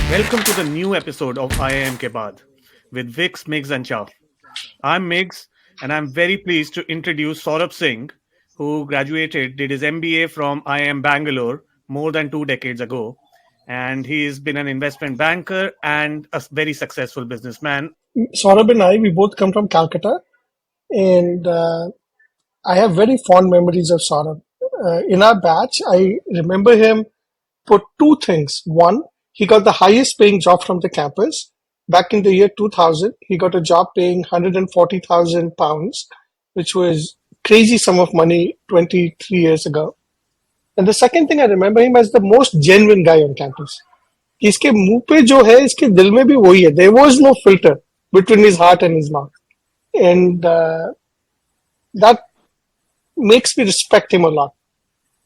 Welcome to the new episode of IIM Ke Baad with Vix, Migs, and Chav. I'm Migs, and I'm very pleased to introduce Saurabh Singh, who did his MBA from IIM Bangalore more than 2 decades ago. And he's been an investment banker and a very successful businessman. Saurabh and I, we both come from Calcutta, and I have very fond memories of Saurabh. In our batch, I remember him for two things. One, he got the highest paying job from the campus. Back in the year 2000, he got a job paying 140,000 pounds, which was crazy sum of money 23 years ago. And the second thing, I remember him as the most genuine guy on campus. कि इसके मुंह पे जो है इसके दिल में भी वही है. There was no filter between his heart and his mouth, and that makes me respect him a lot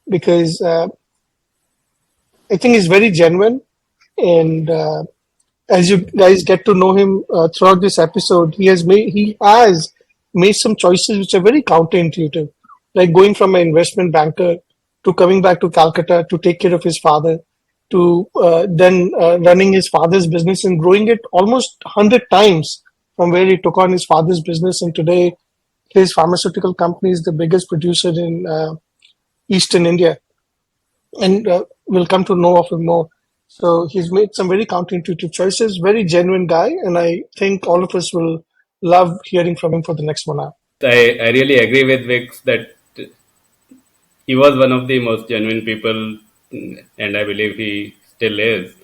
because I think he's very genuine. And as you guys get to know him throughout this episode, he has made some choices which are very counterintuitive, like going from an investment banker to coming back to Calcutta to take care of his father, to then running his father's business and growing it almost 100 times from where he took on his father's business. And today, his pharmaceutical company is the biggest producer in Eastern India. And we'll come to know of him more. So he's made some very counterintuitive choices, very genuine guy. And I think all of us will love hearing from him for the next 1 hour. I really agree with Vix that he was one of the most genuine people, and I believe he still is.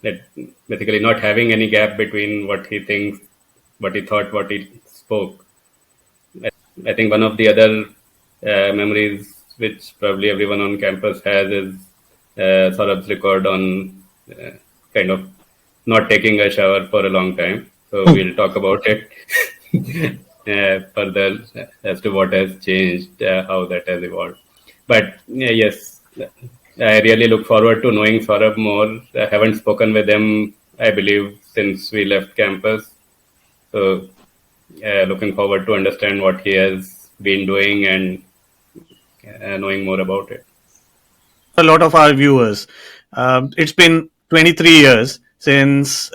That basically not having any gap between what he thinks, what he thought, what he spoke. I think one of the other memories which probably everyone on campus has is Saurabh's record on kind of not taking a shower for a long time. So we'll talk about it further as to what has changed, how that has evolved. But yes, I really look forward to knowing Saurabh more. I haven't spoken with him, I believe, since we left campus. So looking forward to understand what he has been doing and knowing more about it. A lot of our viewers, it's been 23 years since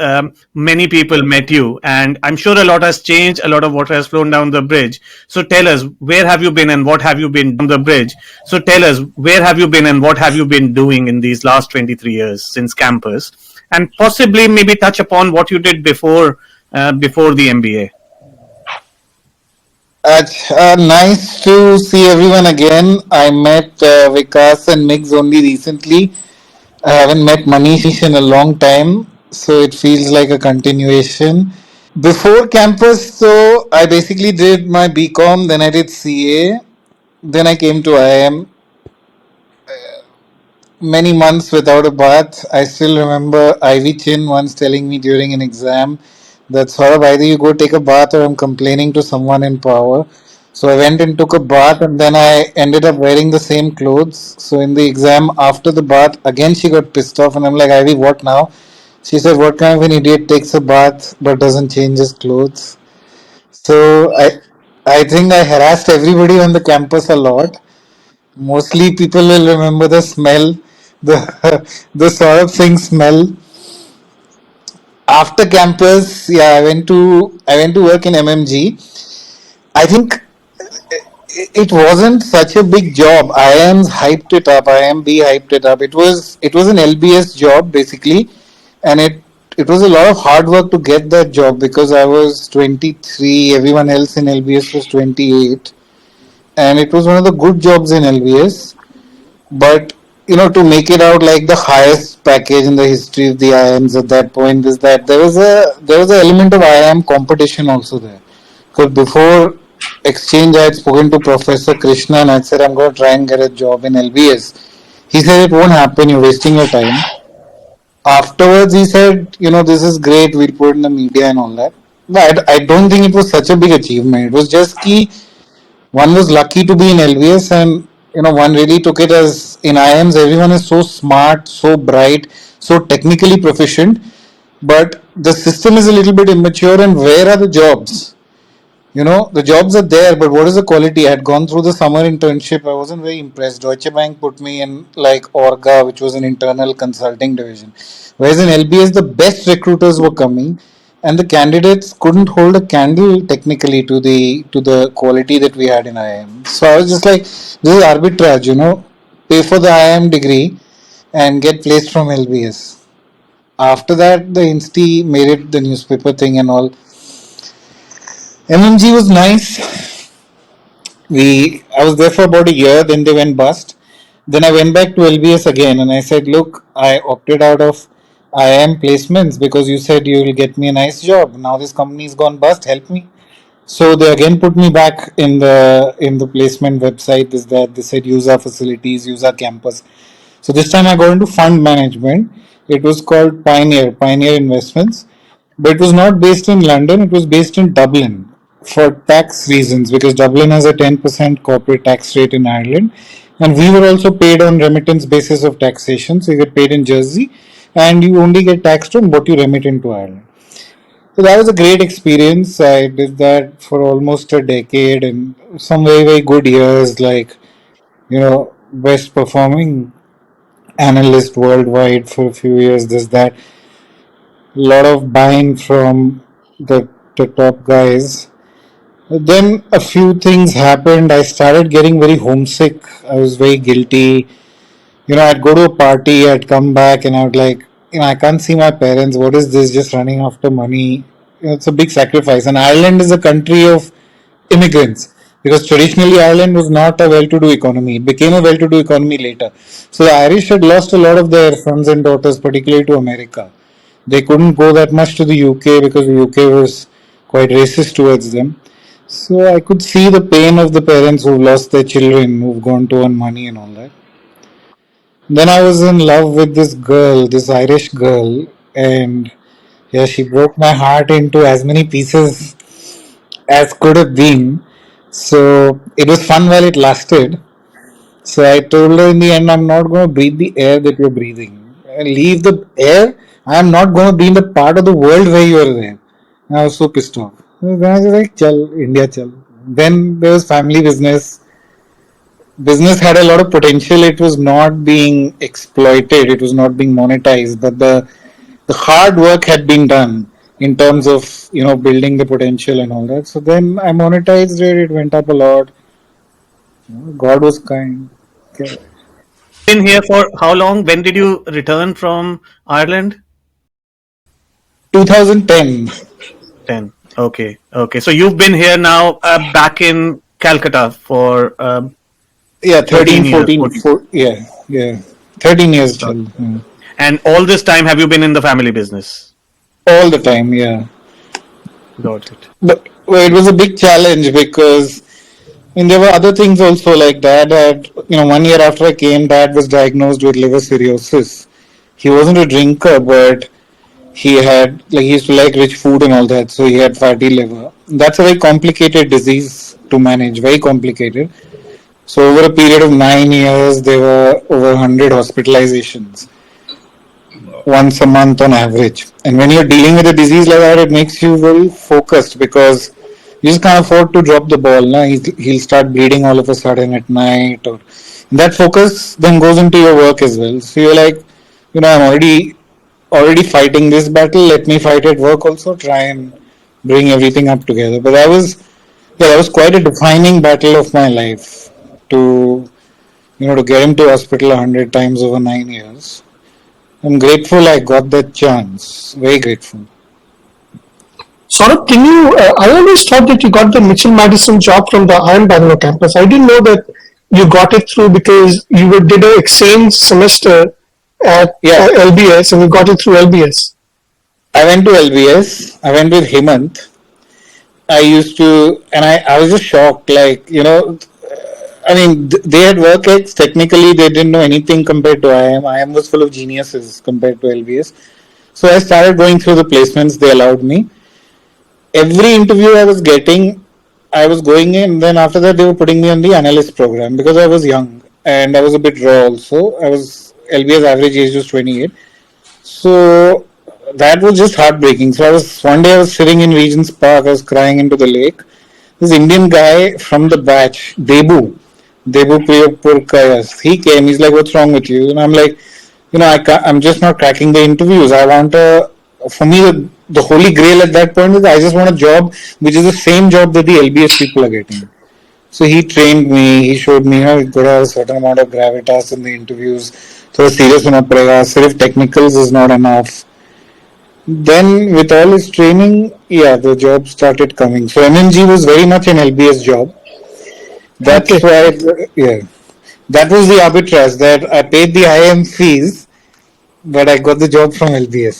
many people met you, and I'm sure a lot has changed, a lot of water has flown down the bridge. So tell us, where have you been and what have you been on the bridge? So tell us, where have you been and what have you been doing in these last 23 years since campus? And possibly maybe touch upon what you did before the MBA. Nice to see everyone again. I met Vikas and Migs only recently. I haven't met Manish in a long time, so it feels like a continuation. Before campus, so I basically did my BCom, then I did CA, then I came to IIM. Many months without a bath. I still remember Ivy Chin once telling me during an exam that Saurabh, either you go take a bath or I'm complaining to someone in power. So I went and took a bath, and then I ended up wearing the same clothes. So in the exam after the bath, again she got pissed off, and I'm like, Ivy, what now? She said, what kind of an idiot takes a bath but doesn't change his clothes? So I think I harassed everybody on the campus a lot. Mostly people will remember the smell, the the Saurabh Singh smell. After campus, yeah, I went to work in MMG. I think it wasn't such a big job. IIM's hyped it up. IIMB hyped it up. It was an LBS job basically, and it was a lot of hard work to get that job because I was 23. Everyone else in LBS was 28, and it was one of the good jobs in LBS. But to make it out like the highest package in the history of the IIMs at that point is that there was an element of IIM competition also there. Because before exchange, I had spoken to Professor Krishna and I said I'm going to try and get a job in LBS. He said it won't happen. You're wasting your time. Afterwards, he said, this is great. We'll put it in the media and all that. But I don't think it was such a big achievement. It was just key. One was lucky to be in LBS, and one really took it as in IIMs everyone is so smart, so bright, so technically proficient, but the system is a little bit immature. And where are the jobs? The jobs are there, but what is the quality? I had gone through the summer internship. I wasn't very impressed. Deutsche Bank put me in like Orga, which was an internal consulting division. Whereas in LBS, the best recruiters were coming, and the candidates couldn't hold a candle technically to the quality that we had in IIM. So I was just like, this is arbitrage. Pay for the IIM degree and get placed from LBS. After that, the Insti made it the newspaper thing and all. MMG was nice. I was there for about a year, then they went bust. Then I went back to LBS again and I said, look, I opted out of IIM placements because you said you will get me a nice job. Now this company's gone bust, help me. So they again put me back in the placement website. Is that they said use our facilities, use our campus. So this time I got into fund management. It was called Pioneer Investments, but it was not based in London. It was based in Dublin for tax reasons because Dublin has a 10% corporate tax rate in Ireland, and we were also paid on remittance basis of taxation. So you get paid in Jersey, and you only get taxed on what you remit into Ireland. So that was a great experience. I did that for almost a decade and some very, very good years, like, best performing analyst worldwide for a few years. There's that. A lot of buying from the top guys. Then a few things happened. I started getting very homesick. I was very guilty. I'd go to a party, I'd come back, and I would like, I can't see my parents. What is this? Just running after money. It's a big sacrifice. And Ireland is a country of immigrants because traditionally Ireland was not a well-to-do economy. It became a well-to-do economy later. So the Irish had lost a lot of their sons and daughters, particularly to America. They couldn't go that much to the UK because the UK was quite racist towards them. So I could see the pain of the parents who've lost their children, who've gone to earn money and all that. Then I was in love with this girl, this Irish girl, and yeah, she broke my heart into as many pieces as could have been. So it was fun while it lasted. So I told her in the end, I'm not going to breathe the air that you're breathing. Leave the air. I'm not going to be in the part of the world where you are there. And I was so pissed off. So then I was like, chal, India, chal. Then there was family business. Business had a lot of potential. It was not being exploited. It was not being monetized. But the hard work had been done in terms of building the potential and all that. So then I monetized it. It went up a lot. God was kind. Okay. Been here for how long? When did you return from Ireland? 2010. 10. Okay. Okay. So you've been here now, back in Calcutta for Yeah, 13 13, years, 14, 14. 4, yeah. 13 years, Got chal. it. Yeah. And all this time, have you been in the family business? All the time, yeah. Got it. But well, it was a big challenge because there were other things also like dad had, 1 year after I came, dad was diagnosed with liver cirrhosis. He wasn't a drinker, but he used to like rich food and all that, so he had fatty liver. That's a very complicated disease to manage, very complicated. So over a period of 9 years, there were over 100 hospitalizations Wow. once a month on average. And when you're dealing with a disease like that, it makes you very focused because you just can't afford to drop the ball. No? He'll start bleeding all of a sudden at night, or that focus then goes into your work as well. So you're like, I'm already fighting this battle. Let me fight at work also. Try and bring everything up together. But that was quite a defining battle of my life to to get him to hospital 100 times over 9 years. I'm grateful I got that chance. Very grateful. Saurabh, can you? I always thought that you got the Mitchell Madison job from the IIM Bangalore campus. I didn't know that you got it through because did an exchange semester at Yeah, LBS and you got it through LBS. I went to LBS. I went with Hemant. I used to, and I was just shocked. Like, I mean, they had work ethics. Technically, they didn't know anything compared to IIM. IIM was full of geniuses compared to LBS. So I started going through the placements they allowed me. Every interview I was getting, I was going in. Then after that, they were putting me on the analyst program because I was young and I was a bit raw also. LBS average age was 28. So that was just heartbreaking. So one day I was sitting in Regent's Park, I was crying into the lake. this Indian guy from the batch, Debu Priyapurkayas, he came. He's like, "What's wrong with you?" And I'm like, I'm just not cracking the interviews. I want for me, the holy grail at that point is I just want a job which is the same job that the LBS people are getting. So he trained me. He showed me how you got a certain amount of gravitas in the interviews. So serious होना पड़ेगा. सिर्फ technicals is not enough. Then with all his training, yeah, the job started coming. So MMG was very much an LBS job. That's Okay. why, yeah, that was the arbitrage that I paid the IIM fees, but I got the job from LBS.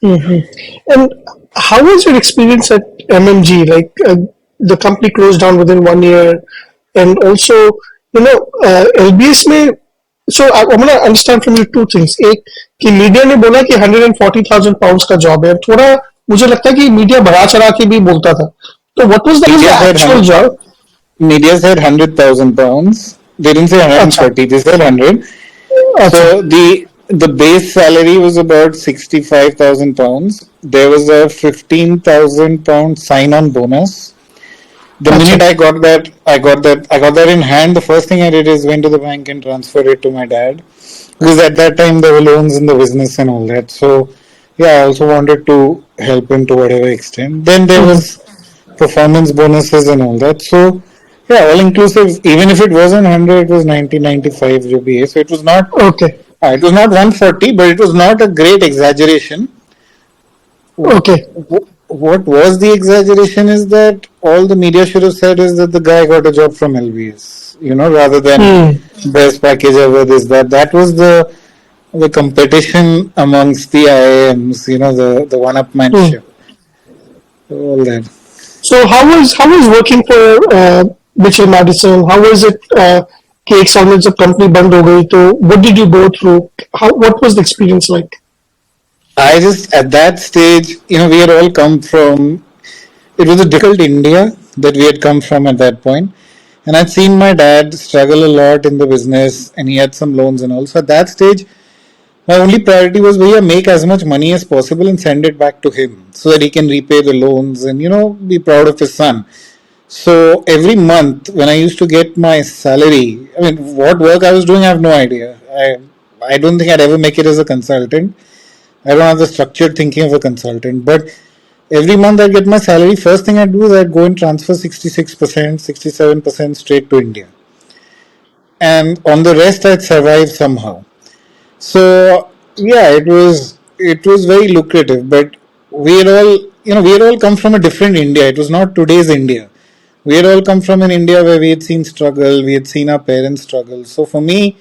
And how was your experience at MMG? Like the company closed down within 1 year, and also LBS में. So I want to understand from you two things. एक कि media ने बोला कि 140,000 pounds का job है. थोड़ा मुझे लगता है कि मीडिया बढ़ा चढ़ा के भी बोलता था. So what was the Media said actual job? Media said £100,000. They didn't say अच्छा 140. They said 100. अच्छा So the base salary was about £65,000. There was a £15,000 sign-on bonus. The अच्छा. minute I got that in hand. The first thing I did is went to the bank and transferred it to my dad, because at that time there were loans in the business and all that. So yeah, I also wanted to help him to whatever extent. Then there was performance bonuses and all that. So yeah, all inclusive. Even if it wasn't 100, it was 90, 95 rupees. So Okay. it was not 140, but it was not a great exaggeration. Okay. What was the exaggeration is that all the media should have said is that the guy got a job from LBS, rather than best package ever, this, that. That was the competition amongst the IIMs, the one-upmanship, all that. So how was working for Mitchell Madison? How was it? कि एक साल में जब company बंद हो गई तो what did you go through? What was the experience like? I just, at that stage, we had all come from, it was a difficult India that we had come from at that point. And I'd seen my dad struggle a lot in the business, and he had some loans and all. So at that stage, my only priority was make as much money as possible and send it back to him so that he can repay the loans and, be proud of his son. So every month when I used to get my salary, I mean, what work I was doing, I have no idea. I don't think I'd ever make it as a consultant. I don't have the structured thinking of a consultant. But every month I get my salary. First thing I do is I go and transfer 66%, 67% straight to India. And on the rest I'd survive somehow. So yeah, it was very lucrative. But we had all come from a different India. It was not today's India. We had all come from an India where we had seen struggle, we had seen our parents struggle. So for me,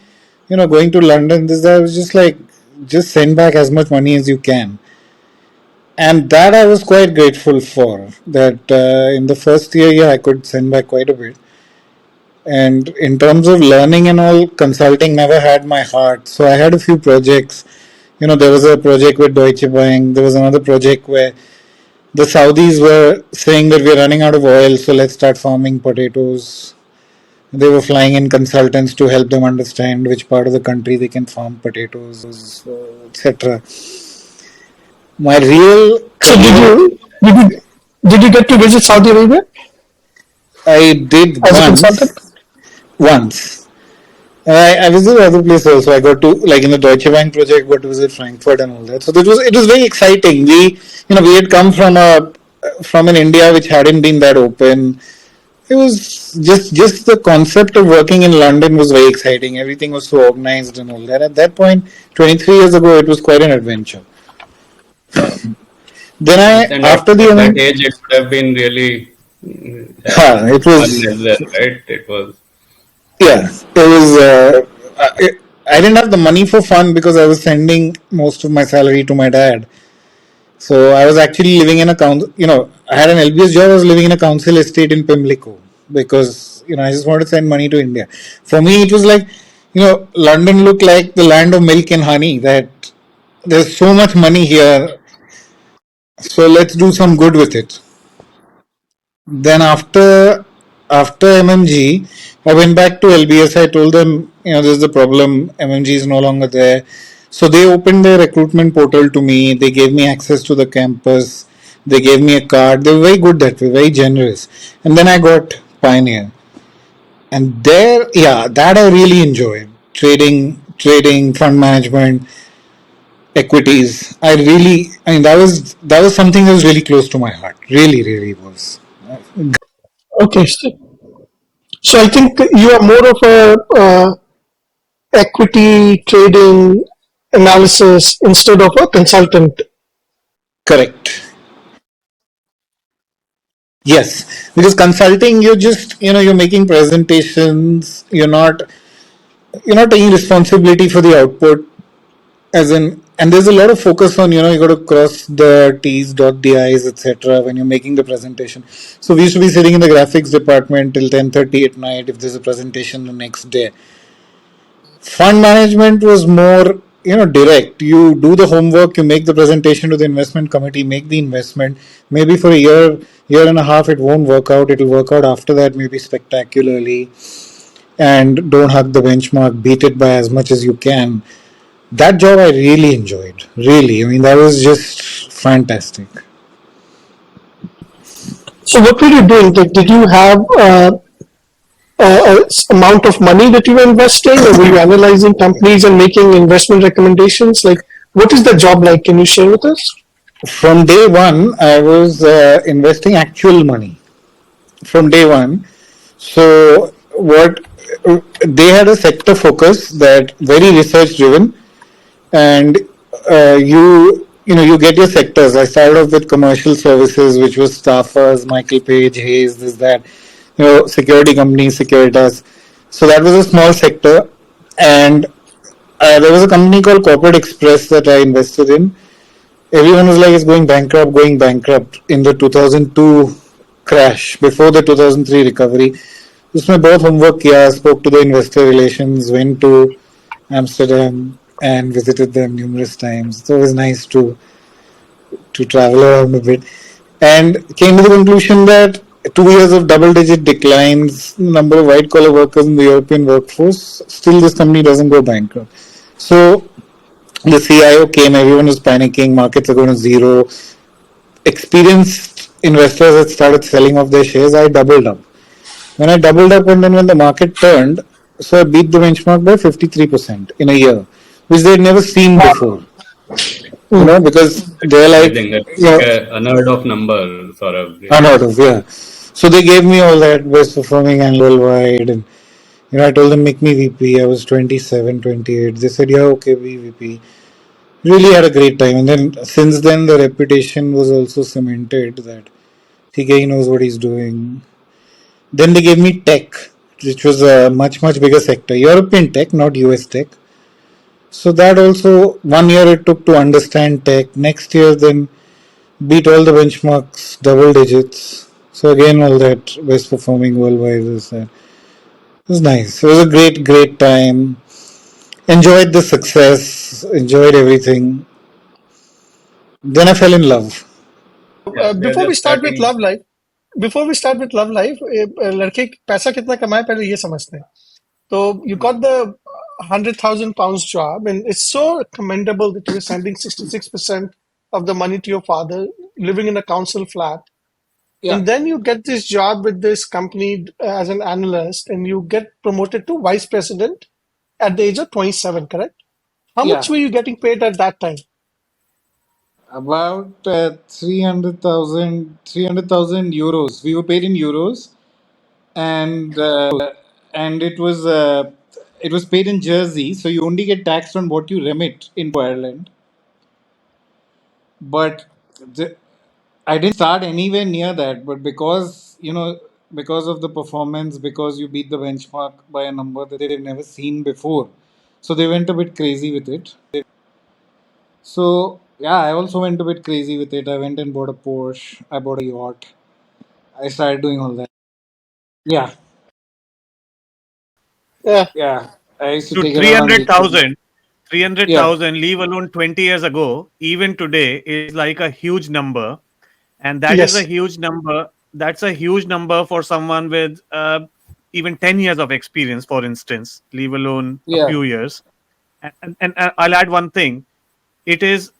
going to London, I was just like, just send back as much money as you can. And that I was quite grateful for. That in the first year, yeah, I could send back quite a bit. And in terms of learning and all, consulting never had my heart. So I had a few projects. There was a project with Deutsche Bank. There was another project where the Saudis were saying that we're running out of oil, so let's start farming potatoes. They were flying in consultants to help them understand which part of the country they can farm potatoes, etc. My real So career, did you get to visit Saudi Arabia I did as a consultant? once. I visited other places also. I got to, like in the Deutsche Bank project, got to visit Frankfurt and all that. So it was very exciting. We had come from an India which hadn't been that open. It was just the concept of working in London was very exciting. Everything was so organized and all that. At that point, 23 years ago, it was quite an adventure. Then And after the at that event, age, it would have been really it fun was, as well, right? It was. yeah, it was. I didn't have the money for fun because I was sending most of my salary to my dad. So I was actually living in a council. I had an LBS job. I was living in a council estate in Pimlico because I just wanted to send money to India. For me, it was like London looked like the land of milk and honey. That there's so much money here, so let's do some good with it. Then after MMG, I went back to LBS. I told them, this is the problem. MMG is no longer there. So they opened their recruitment portal to me. They gave me access to the campus. They gave me a card. They were very good that way, very generous. And then I got Pioneer, and there, yeah, that I really enjoyed. Trading, fund management, equities. I mean, that was something that was really close to my heart. Really, really was. Okay, so I think you are more of a equity trading analysis instead of a consultant. Correct. Yes, because consulting, you're just, you're making presentations. You're not taking responsibility for the output. As in, and there's a lot of focus on, you got to cross the T's, dot the I's, etc. when you're making the presentation. So we used to be sitting in the graphics department till 10:30 at night if there's a presentation the next day. Fund management was more, direct. You do the homework, you make the presentation to the investment committee, make the investment. Maybe for a year and a half, it won't work out. It'll work out after that, maybe spectacularly. And don't hug the benchmark, beat it by as much as you can. That job I really enjoyed. Really, I mean, that was just fantastic. So what were you doing? Did you have amount of money that you were investing, or were you analyzing companies and making investment recommendations? Like, what is the job like? Can you share with us? From day one, I was investing actual money. From day one. So what they had a sector focus that very research driven, and you get your sectors. I started off with commercial services, which was Staffers, Michael Page, Hayes, this that, security companies, Securitas. So that was a small sector, and there was a company called Corporate Express that I invested in. Everyone was like, it's going bankrupt in the 2002 crash, before the 2003 recovery. उसमें बहुत homework किया, spoke to the investor relations, went to Amsterdam and visited them numerous times. So it was nice to travel around a bit, and came to the conclusion that 2 years of double-digit declines, number of white-collar workers in the European workforce, still this company doesn't go bankrupt. So the CIO came, everyone was panicking, markets are going to zero. Experienced investors had started selling off their shares. I doubled up. When I doubled up, and then when the market turned, so I beat the benchmark by 53% in a year, which they'd never seen before. Hmm. Because they're like, Amazing. That's you like know, a unheard of number, Saurabh. Really. unheard of, yeah. So they gave me all that best performing analyst worldwide, and I told them make me VP. I was 27, 28. They said, yeah, okay, be VP. Really had a great time, and then since then the reputation was also cemented that he knows what he's doing. Then they gave me tech, which was a much bigger sector, European tech, not US tech. So that also 1 year it took to understand tech. Next year, then beat all the benchmarks, double digits. So again, all that best performing worldwide was that. It was nice. It was a great time. Enjoyed the success. Enjoyed everything. Then I fell in love. Yeah, they're Before we just start with starting. love life, लड़के पैसा कितना कमाए पहले ये समझते हैं. So you got the 100,000 pounds job, and it's so commendable that you're sending 66% of the money to your father, living in a council flat. Yeah, And then you get this job with this company as an analyst, and you get promoted to vice president at the age of 27, correct? How much yeah. were you getting paid at that time? About 300,000 euros. We were paid in euros, and it was paid in Jersey, so you only get taxed on what you remit into Ireland. But the, I didn't start anywhere near that. But because of the performance, because you beat the benchmark by a number that they've never seen before, so they went a bit crazy with it. So yeah, I also went a bit crazy with it. I went and bought a Porsche. I bought a yacht. I started doing all that. Yeah, Yeah. yeah. I used to To take it around weekends. 300,000, three hundred Yeah, thousand, leave alone 20 years ago, even today is like a huge number. And that is a Yes. huge number. That's a huge number for someone with even 10 years of experience, for instance, leave alone a yeah, few years. And I'll add one thing. It is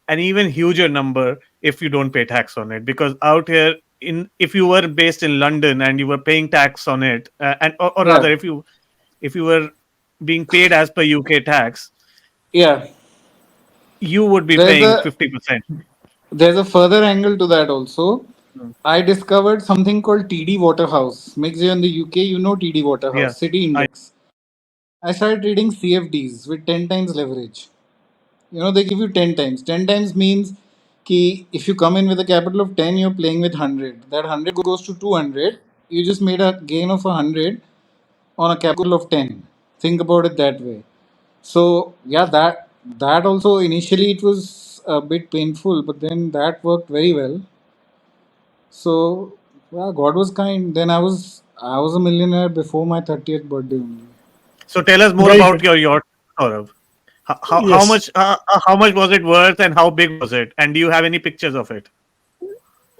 an even huger number if you don't pay tax on it. Because out here, in if you were based in London and you were paying tax on it, and or Yeah, rather, if you were being paid as per UK tax, yeah. you would be There's paying a 50%. there's a further angle to that also. I discovered something called TD Waterhouse. Makes you in the UK, you know TD Yeah, Waterhouse, City I Index. I started trading CFDs with 10 times leverage. They give you 10 times. 10 times means ki if you come in with a capital of 10, you're playing with 100. That 100 goes to 200. You just made a gain of 100 on a capital of 10. Think about it that way. So, yeah, that also initially it was a bit painful, but then that worked very well. So, yeah, God was kind. Then I was a millionaire before my 30th birthday only. So tell us more Very about good. your yacht, Saurav. Yes. How much was it worth and how big was it? And do you have any pictures of it?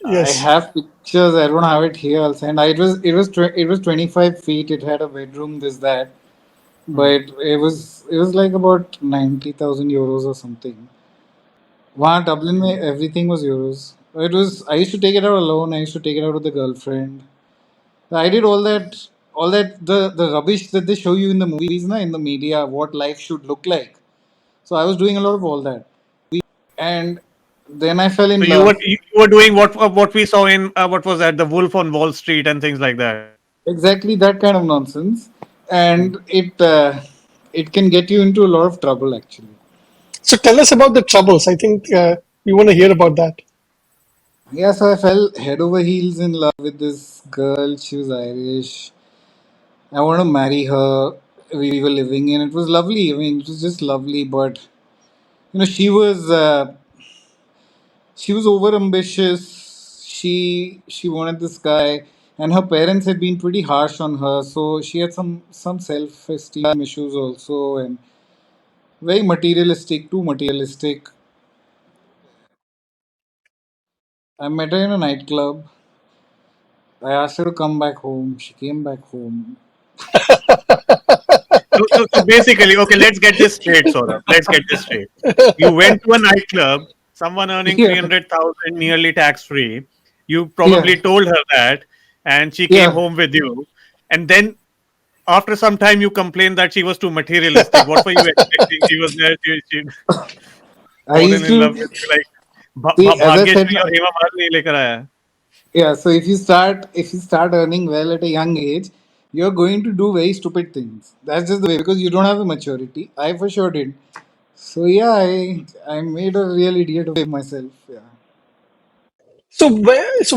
I Yes. have pictures. I don't have it here. I'll send. It was 25 feet. It had a bedroom. This that, Hmm. but it was like about 90,000 euros or something. Wow, Dublin, everything was euros. It was. I used to take it out alone. I used to take it out with the girlfriend. I did all that the rubbish that they show you in the movies, na, in the media, what life should look like. So I was doing a lot of all that, and then I fell So in you were love. you were doing what we saw in what was that, the Wolf on Wall Street and things like that. Exactly that kind of nonsense, Hmm. and it can get you into a lot of trouble actually. So tell us about the troubles. I think we want to hear about that. Yeah, so I fell head over heels in love with this girl. She was Irish. I want to marry her. We were living in. It was lovely. I mean, it was just lovely. But she was over ambitious. She wanted this guy, and her parents had been pretty harsh on her. So she had some self esteem issues also, and very materialistic, too materialistic. I met her in a nightclub. I asked her to come back home. She came back home. So basically, okay, let's get this straight, Saurabh. Let's get this straight. You went to a nightclub, someone earning Yeah, 300,000 nearly tax free. You yeah, probably told her that, and she came yeah. home with you. And then after some time, you complained that she was too materialistic. What were you expecting? She was there, she'd I fallen used in love to with you, like see, as I said, Bhagyashree और हेमा मालिनी लेकर आया. yeah. So if you start earning well at a young age, you're going to do very stupid things. That's just the way because you don't have the maturity. I for sure did. So yeah, I made a real idiot of myself. Yeah, So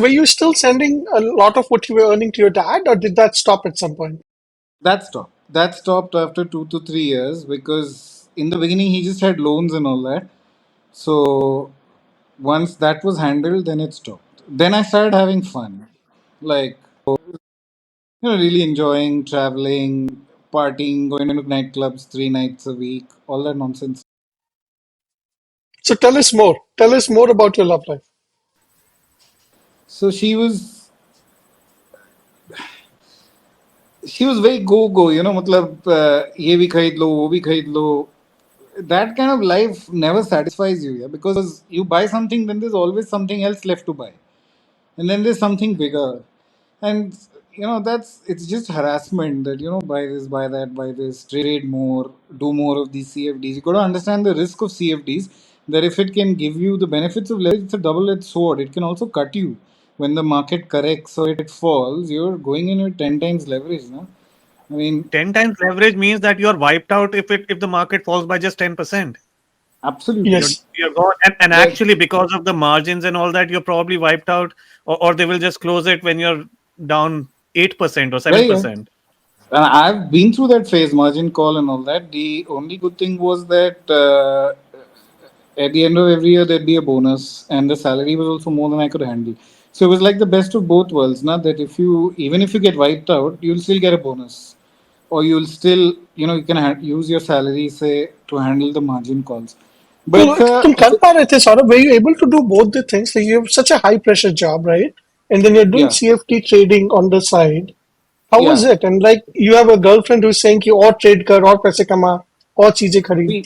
were you still sending a lot of what you were earning to your dad, or did that stop at some point? that stopped. That stopped after 2 to 3 years because in the beginning he just had loans and all that. So once that was handled, then it stopped. Then I started having fun, like really enjoying traveling, partying, going to nightclubs 3 nights a week, all that nonsense. So tell us more. Tell us more about your love life. So she was very go, मतलब ये भी खरीद लो वो भी खरीद लो. That kind of life never satisfies you, yeah, because you buy something, then there's always something else left to buy, and then there's something bigger, and that's it's just harassment that buy this, buy that, buy this, trade more, do more of these CFDs. You got to understand the risk of CFDs, that if it can give you the benefits of leverage, it's a double-edged sword. It can also cut you when the market corrects or it falls. You're going in with 10 times leverage, no? I mean, 10 times leverage means that you're wiped out if the market falls by just 10%. absolutely. You're Yes. you're gone. And Like, actually, because of the margins and all that, you're probably wiped out, or they will just close it when you're down 8% or yeah, yeah. 7%. And I've been through that phase, margin call and all that. The only good thing was that at the end of every year there'd be a bonus, and the salary was also more than I could handle. So it was like the best of both worlds. Not that if you even if you get wiped out, you'll still get a bonus, or you'll still you can use your salary say to handle the margin calls. But तो तुम कर पा रहे थे Saurabh? Were you able to do both the things? Like you have such a high pressure job, right? And then you're doing yeah, CFT trading on the side. How was yeah. it? And like you have a girlfriend who's saying कि और trade कर और पैसे कमा और चीजें खरीद. See,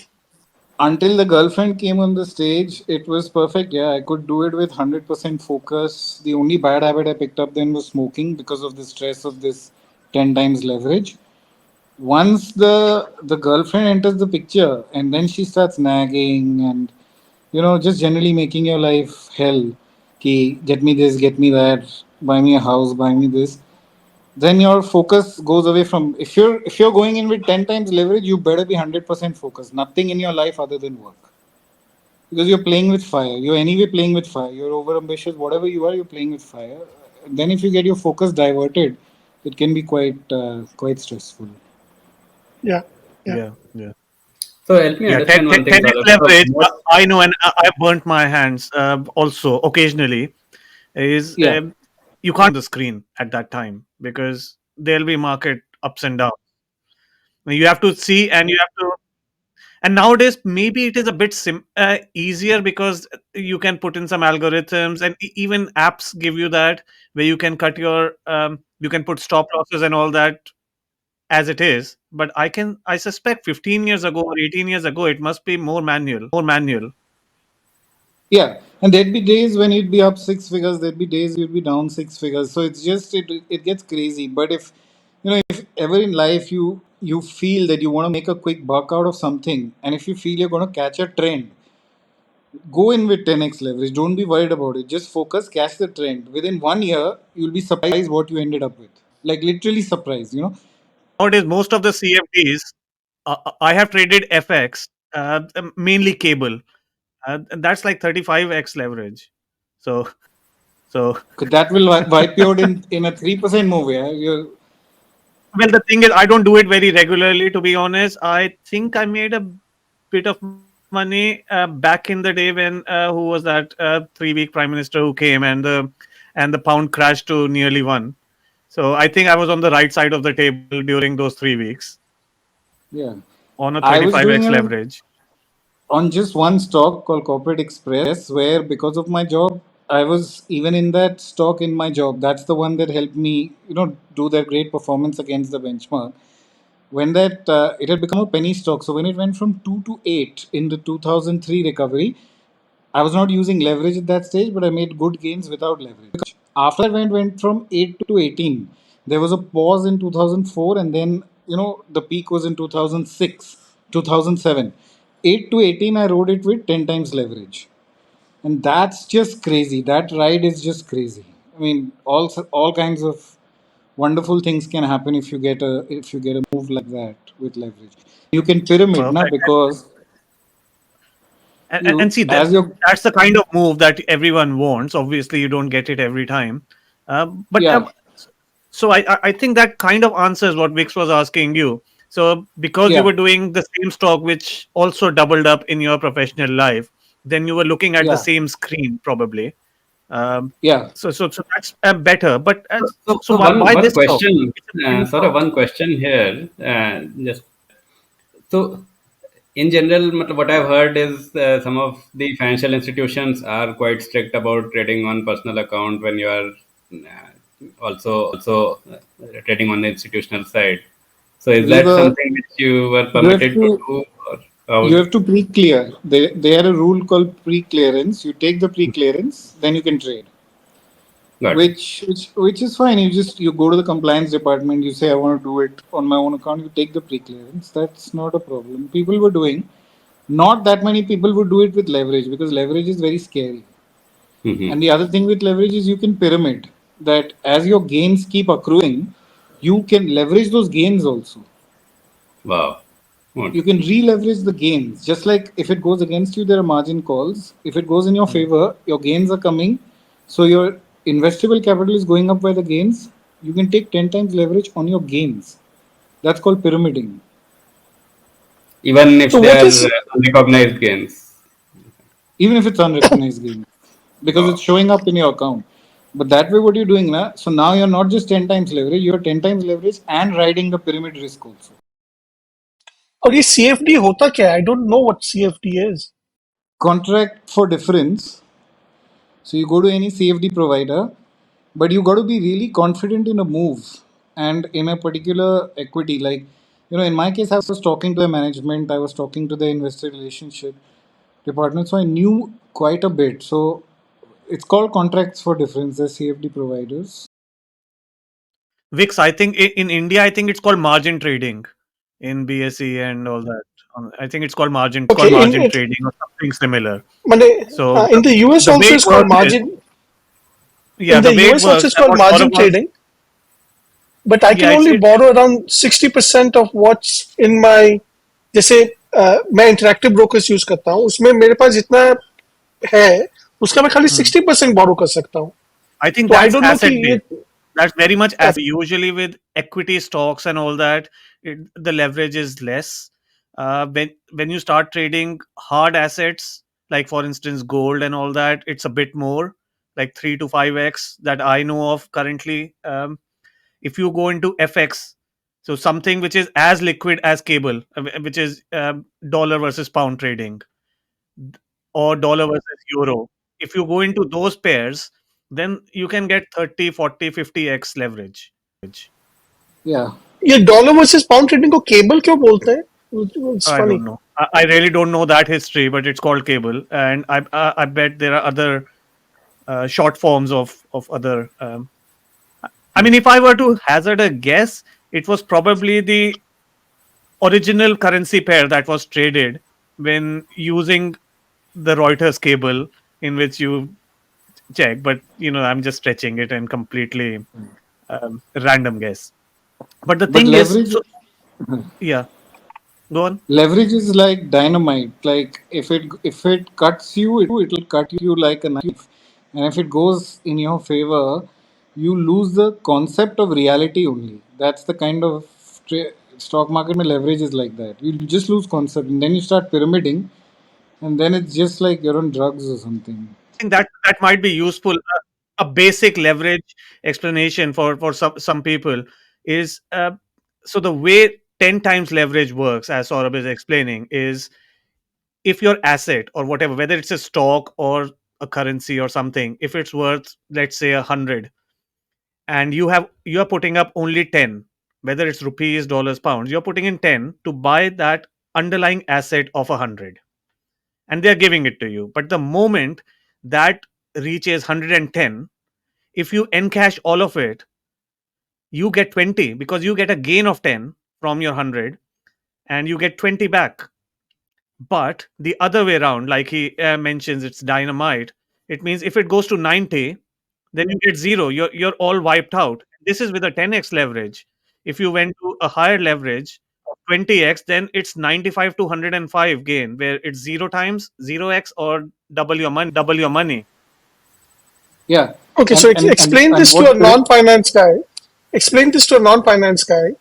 Until the girlfriend came on the stage, it was perfect. Yeah, I could do it with 100% focus. The only bad habit I picked up then was smoking because of the stress of this 10 times leverage. Once the girlfriend enters the picture and then she starts nagging and just generally making your life hell. Ki, get me this, get me that, buy me a house, buy me this. Then your focus goes away from if you're going in with 10 times leverage, you better be 100% focused. Nothing in your life other than work, because you're playing with fire. You're anyway playing with fire. You're over ambitious, whatever you are, you're playing with fire. Then if you get your focus diverted, it can be quite stressful. Yeah, yeah, Yeah, yeah. So help me Yeah, understand one thing, 10x Saurabh. So leverage. most, I know, and I burnt my hands also occasionally. Is Yeah, you can't the screen at that time because there'll be market ups and downs. You have to see, and you have to. And nowadays, maybe it is a bit easier because you can put in some algorithms, and even apps give you that where you can cut your, you can put stop losses and all that as it is. But I suspect 15 years ago or 18 years ago, it must be more manual. yeah. And there'd be days when you'd be up six figures. There'd be days you'd be down six figures. So it's just it gets crazy. But if ever in life you feel that you want to make a quick buck out of something, and if you feel you're going to catch a trend, go in with 10x leverage. Don't be worried about it. Just focus, catch the trend. Within 1 year, you'll be surprised what you ended up with. Like literally surprised. Nowadays, most of the CFDs, I have traded FX, mainly cable. And that's like 35x leverage. So, so 'Cause that will wipe you out in a 3% move. Yeah, well, the thing is, I don't do it very regularly, to be honest. I think I made a bit of money back in the day when who was that 3 week prime minister who came and the pound crashed to nearly one. So I think I was on the right side of the table during those 3 weeks yeah. on a I was doing 35x it leverage. on just one stock called Corporate Express, where because of my job, I was even in that stock in my job. That's the one that helped me, do that great performance against the benchmark. When that it had become a penny stock, so when it went from 2 to 8 in the 2003 recovery, I was not using leverage at that stage, but I made good gains without leverage. After that went from 8 to 18. There was a pause in 2004, and then the peak was in 2006, 2007. 8 to 18, I rode it with 10 times leverage, and that's just crazy. That ride is just crazy. I mean, all kinds of wonderful things can happen if you get a move like that with leverage. You can pyramid now Perfect. because And you see that as your that's the kind of move that everyone wants. Obviously, you don't get it every time, but yeah so I think that kind of answers what Vix was asking you. So because you yeah were doing the same stock which also doubled up in your professional life, then you were looking at the yeah same screen probably. Um, yeah. so that's better. But so so why one this stock? question, It's a new sort of stock. one question here. Just so in general, what I've heard is some of the financial institutions are quite strict about trading on personal account when you are also trading on the institutional side. So is that Riva, something which you were you have permitted to to do, or how you is have it? to pre-clear. They had a rule called pre-clearance. You take the pre-clearance, then you can trade. Got it. Which is fine. You go to the compliance department. You say I want to do it on my own account. You take the pre-clearance. That's not a problem. People were doing. Not that many people would do it with leverage because leverage is very scary. Hmm. And the other thing with leverage is you can pyramid that as your gains keep accruing, you can leverage those gains also. Wow. You Okay. can re-leverage the gains. Just like if it goes against you, there are margin calls. If it goes in your Mm. favor, your gains are coming. So your investable capital is going up by the gains. You can take 10 times leverage on your gains. That's called pyramiding. Even So if they what are is unrecognized gains. Even if it's unrecognized gains, because it's Wow. showing up in your account. But that way, what you're doing now, so now you're not just 10 times leverage, you're 10 times leverage and riding the pyramid risk also. और ये CFD होता क्या है? I don't know what CFD is. Contract for difference. So you go to any CFD provider, but you got to be really confident in a move and in a particular equity. Like, In my case, I was talking to the management, I was talking to the investor relationship department, so I knew quite a bit. So it's called contracts for difference, the CFD providers. VIX, I think in India, I think it's called margin trading in BSE and all that. I think it's called Okay, margin trading or something similar. Mane, So in the US the way also it is called works is, margin. yeah, In the the way it US also works, is called what Saurabh margin was, trading, but I can yeah, only borrow around 60% of what's in my, जैसे मैं interactive brokers use करता हूँ उसमें मेरे पास जितना है उसका मैं खाली hmm, 60% बोरो कर सकता हूँ I think तो आई that's डोंट नो कि asset ये based. That's very much asset. Usually with equity stocks and all that, the leverage is less. When you start trading hard assets, like for instance gold and all that, it's a bit more, like 3 to 5x that I know of currently. If you go into FX, so something which is as liquid as cable, which is dollar versus pound trading or dollar versus euro. If you go into those pairs, then you can get 30, 40, 50x leverage. Yeah, ये dollar versus pound trading को cable क्यों बोलते हैं it's I funny don't know. I really don't know that history, but it's called cable, and I bet there are other short forms of other. I mean, if I were to hazard a guess, it was probably the original currency pair that was traded when using the Reuters cable, in which you check. But I'm just stretching it and completely random guess. But the but thing is, leverage so yeah, go on. leverage is like dynamite. Like if it cuts you, it'll cut you like a knife, and if it goes in your favor, you lose the concept of reality only. That's the kind of stock market में leverage is like that. You just lose concept, and then you start pyramiding, and then it's just like you're on drugs or something. I think that might be useful. A basic leverage explanation for some people is, so the way 10 times leverage works, as Saurabh is explaining, is if your asset or whatever, whether it's a stock or a currency or something, if it's worth, let's say, 100, and you are putting up only 10, whether it's rupees, dollars, pounds, you're putting in 10 to buy that underlying asset of 100, and they're giving it to you. But the moment that reaches 110, if you encash all of it, you get 20, because you get a gain of 10 from your 100, and you get 20 back. But the other way around, like he mentions, it's dynamite. It means if it goes to 90, then you get zero. You're all wiped out. This is with a 10x leverage. If you went to a higher leverage of 20x, then it's 95 to 105 gain, where it's 0 times 0x or double your money. Yeah, okay so and and and explain and this to a what non-finance guy explain this to a non-finance guy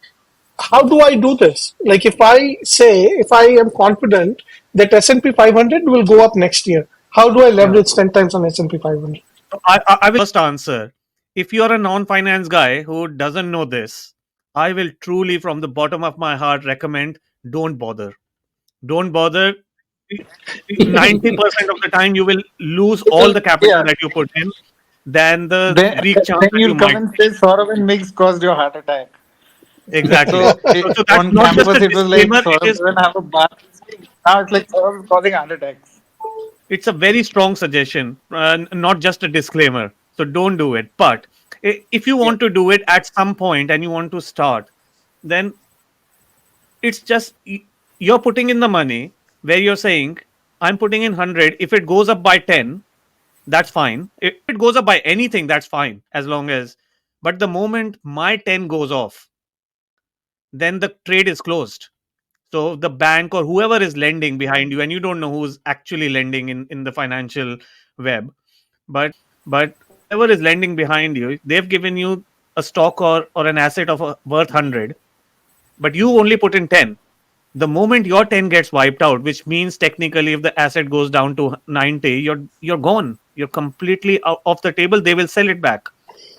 how do I do this like if I am confident that S&P 500 will go up next year how do I Yeah. leverage 10 times on S&P 500 So I will first answer. If you're a non-finance guy who doesn't know this, I will truly, from the bottom of my heart, recommend don't bother. Don't bother. 90% of the time, you will lose all the capital yeah, that you put in. Then the then weak chance then that you you'll come might and say Saurav and Mix caused your heart attack. exactly. So So that's on not just campus, a it was like disclaimer. It Saurav is doesn't have a bath. Now it's like Saurav is causing heart attacks. it's a very strong suggestion, not just a disclaimer. So don't do it. But if you Yeah, want to do it at some point and you want to start, then it's just you're putting in the money, where you're saying, I'm putting in 100. If it goes up by 10, that's fine. If it goes up by anything, that's fine, as long as. But the moment my 10 goes off, then the trade is closed. So the bank or whoever is lending behind you, and you don't know who's actually lending in the financial web, but whoever is lending behind you, they've given you a stock or an asset of worth 100, but you only put in 10. The moment your 10 gets wiped out, which means technically if the asset goes down to 90, you're gone. You're completely out off the table. They will sell it back.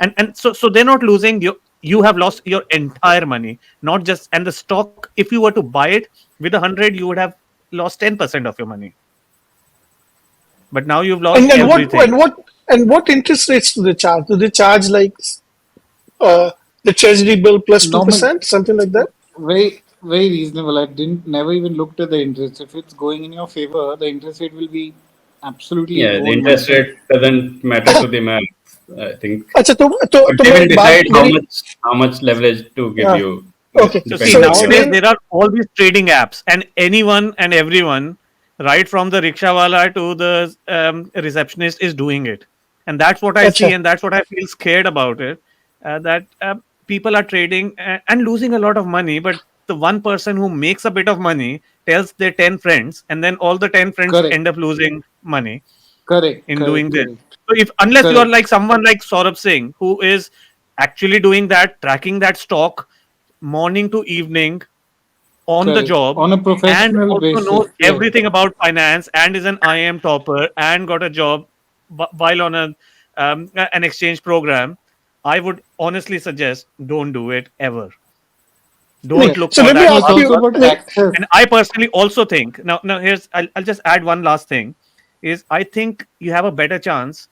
And so they're not losing. You have lost your entire money, not just. And the stock, if you were to buy it with 100, you would have lost 10% of your money. But now you've lost and what everything. what interest rates do they charge do they charge like uh, the treasury bill plus normal, 2% something like that very very reasonable. I didn't never even looked at the interest. If it's going in your favor, the interest rate will be absolutely Yeah, the gold interest mine. rate doesn't matter to the max, I think. अच्छा But तो they मैं will एक बात decide मेरी how much leverage to give हाँ, you, okay, So see, depending so on your. nowadays explain. there are all these trading apps, and anyone and everyone, right from the rickshawala to the receptionist, is doing it, and that's what I अच्छा see, and that's what I feel scared about it. That people are trading and losing a lot of money, but the one person who makes a bit of money tells their 10 friends, and then all the 10 friends Correct, end up losing money correct, in doing correct, this. correct, So if unless you are correct, like someone like Saurabh Singh, who is actually doing that, tracking that stock morning to evening on the correct. job, On a and professional also knows basis, yeah, everything about finance and is an IIM topper and got a job while on an exchange program, I would honestly suggest don't do it ever. नहीं Don't look so for let me that no, it's ask fast you also buck. about नहीं, access. And I personally also think now here's I'll just add one last thing is I think you have a better chance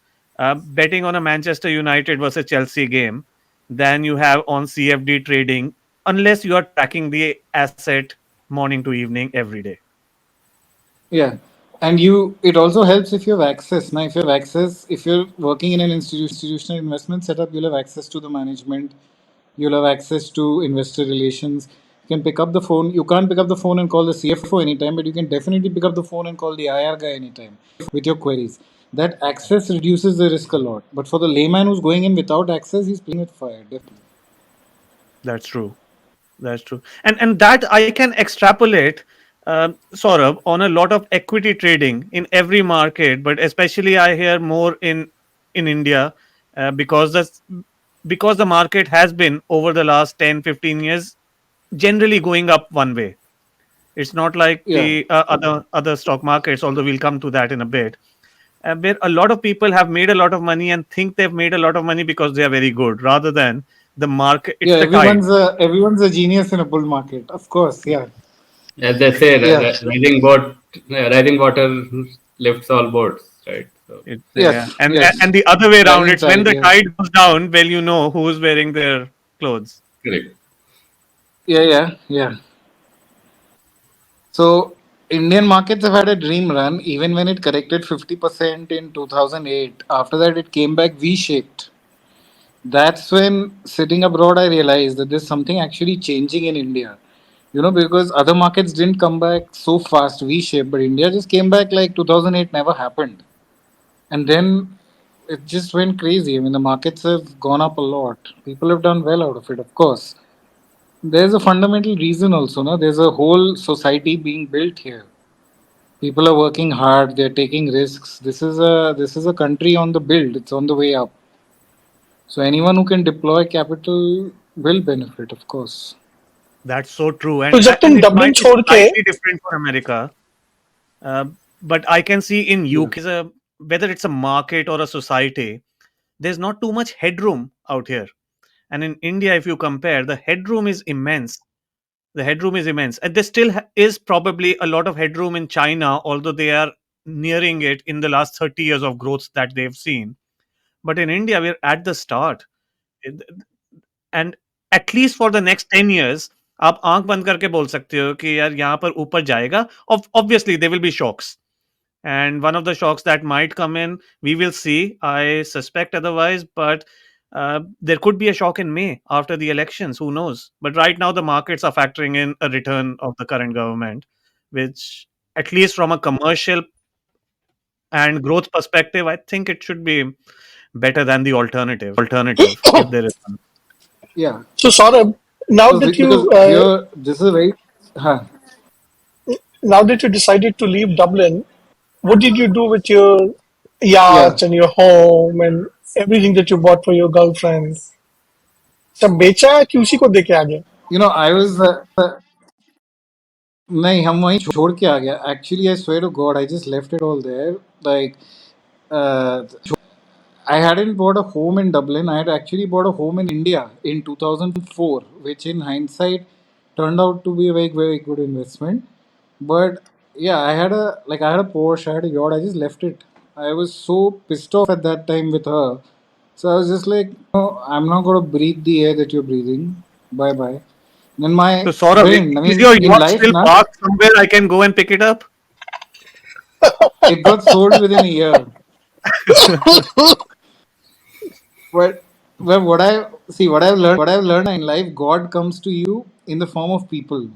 betting on a Manchester United versus Chelsea game than you have on CFD trading unless you are tracking the asset morning to evening every day. Yeah, and you it also helps if you have access. Now, if you have access, if you're working in an institutional investment setup, you'll have access to the management. You'll have access to investor relations. You can pick up the phone. You can't pick up the phone and call the CFO anytime, but you can definitely pick up the phone and call the IR guy anytime with your queries. That access reduces the risk a lot. But for the layman who's going in without access, he's playing with fire, definitely. That's true. That's true. And that I can extrapolate, Saurabh, on a lot of equity trading in every market, but especially I hear more in India because the market has been over the last 10-15 years generally going up one way. It's not like Yeah. the other stock markets, although we'll come to that in a bit. Where a lot of people have made a lot of money and think they've made a lot of money because they are very good, rather than the market. Yeah, It's the tide. everyone's a genius in a bull market. Of course, yeah. As they say, Yeah. rising water lifts all boats, right? So It's yeah, Yes, and yes. the other way around. Rising It's when tide, the yeah. tide goes down, well, you know who's wearing their clothes. correct. Yeah, yeah, yeah. So Indian markets have had a dream run even when it corrected 50% in 2008. After that, it came back V-shaped. That's when sitting abroad, I realized that there's something actually changing in India. Because other markets didn't come back so fast V-shaped, but India just came back like 2008 never happened. And then it just went crazy. I mean, the markets have gone up a lot. People have done well out of it, of course. There's a fundamental reason also, no? There's a whole society being built here. People are working hard, they're taking risks. This is a country on the build, it's on the way up. So anyone who can deploy capital will benefit, of course. That's so true, तो जब and तुम it Dublin might be छोड़ के slightly different for America, uh, but I can see in Yeah. UK whether it's a market or a society, there's not too much headroom out here, and in India, if you compare, the headroom is immense. The headroom is immense, and there still is probably a lot of headroom in China, although they are nearing it in the last 30 years of growth that they've seen. But in India, we're at the start, and at least for the next 10 years, आप आंख बंद करके बोल सकते हो कि यार यहाँ पर ऊपर जाएगा. Obviously there will be shocks, and one of the shocks that might come in, we will see. I suspect otherwise, but there could be a shock in May after the elections. Who knows? But right now, the markets are factoring in a return of the current government, which, at least from a commercial and growth perspective, I think it should be better than the alternative, if there is one. Yeah. so Saurabh, now that Because you here, this is a very. Huh. now that you decided to leave Dublin, what did you do with your Yeah. yachts and your home and everything that you bought for your girlfriend? सब बेचा कि उसी को दे के आ गए? I was. नहीं हम वहीं छोड़ के आ गया actually I swear to God I just left it all there like I hadn't bought a home in Dublin. I had actually bought a home in India in 2004, which in hindsight turned out to be a very, very good investment. But yeah, I had a Porsche, I had a yacht. I just left it. I was so pissed off at that time with her. So I was just like, no, I'm not gonna breathe the air that you're breathing. Bye bye. In So my Saurabh, brain, I is mean, your in yacht life, still na, parked somewhere? I can go and pick it up. it got sold within a year. But what I see, what I've learned in life, God comes to you in the form of people.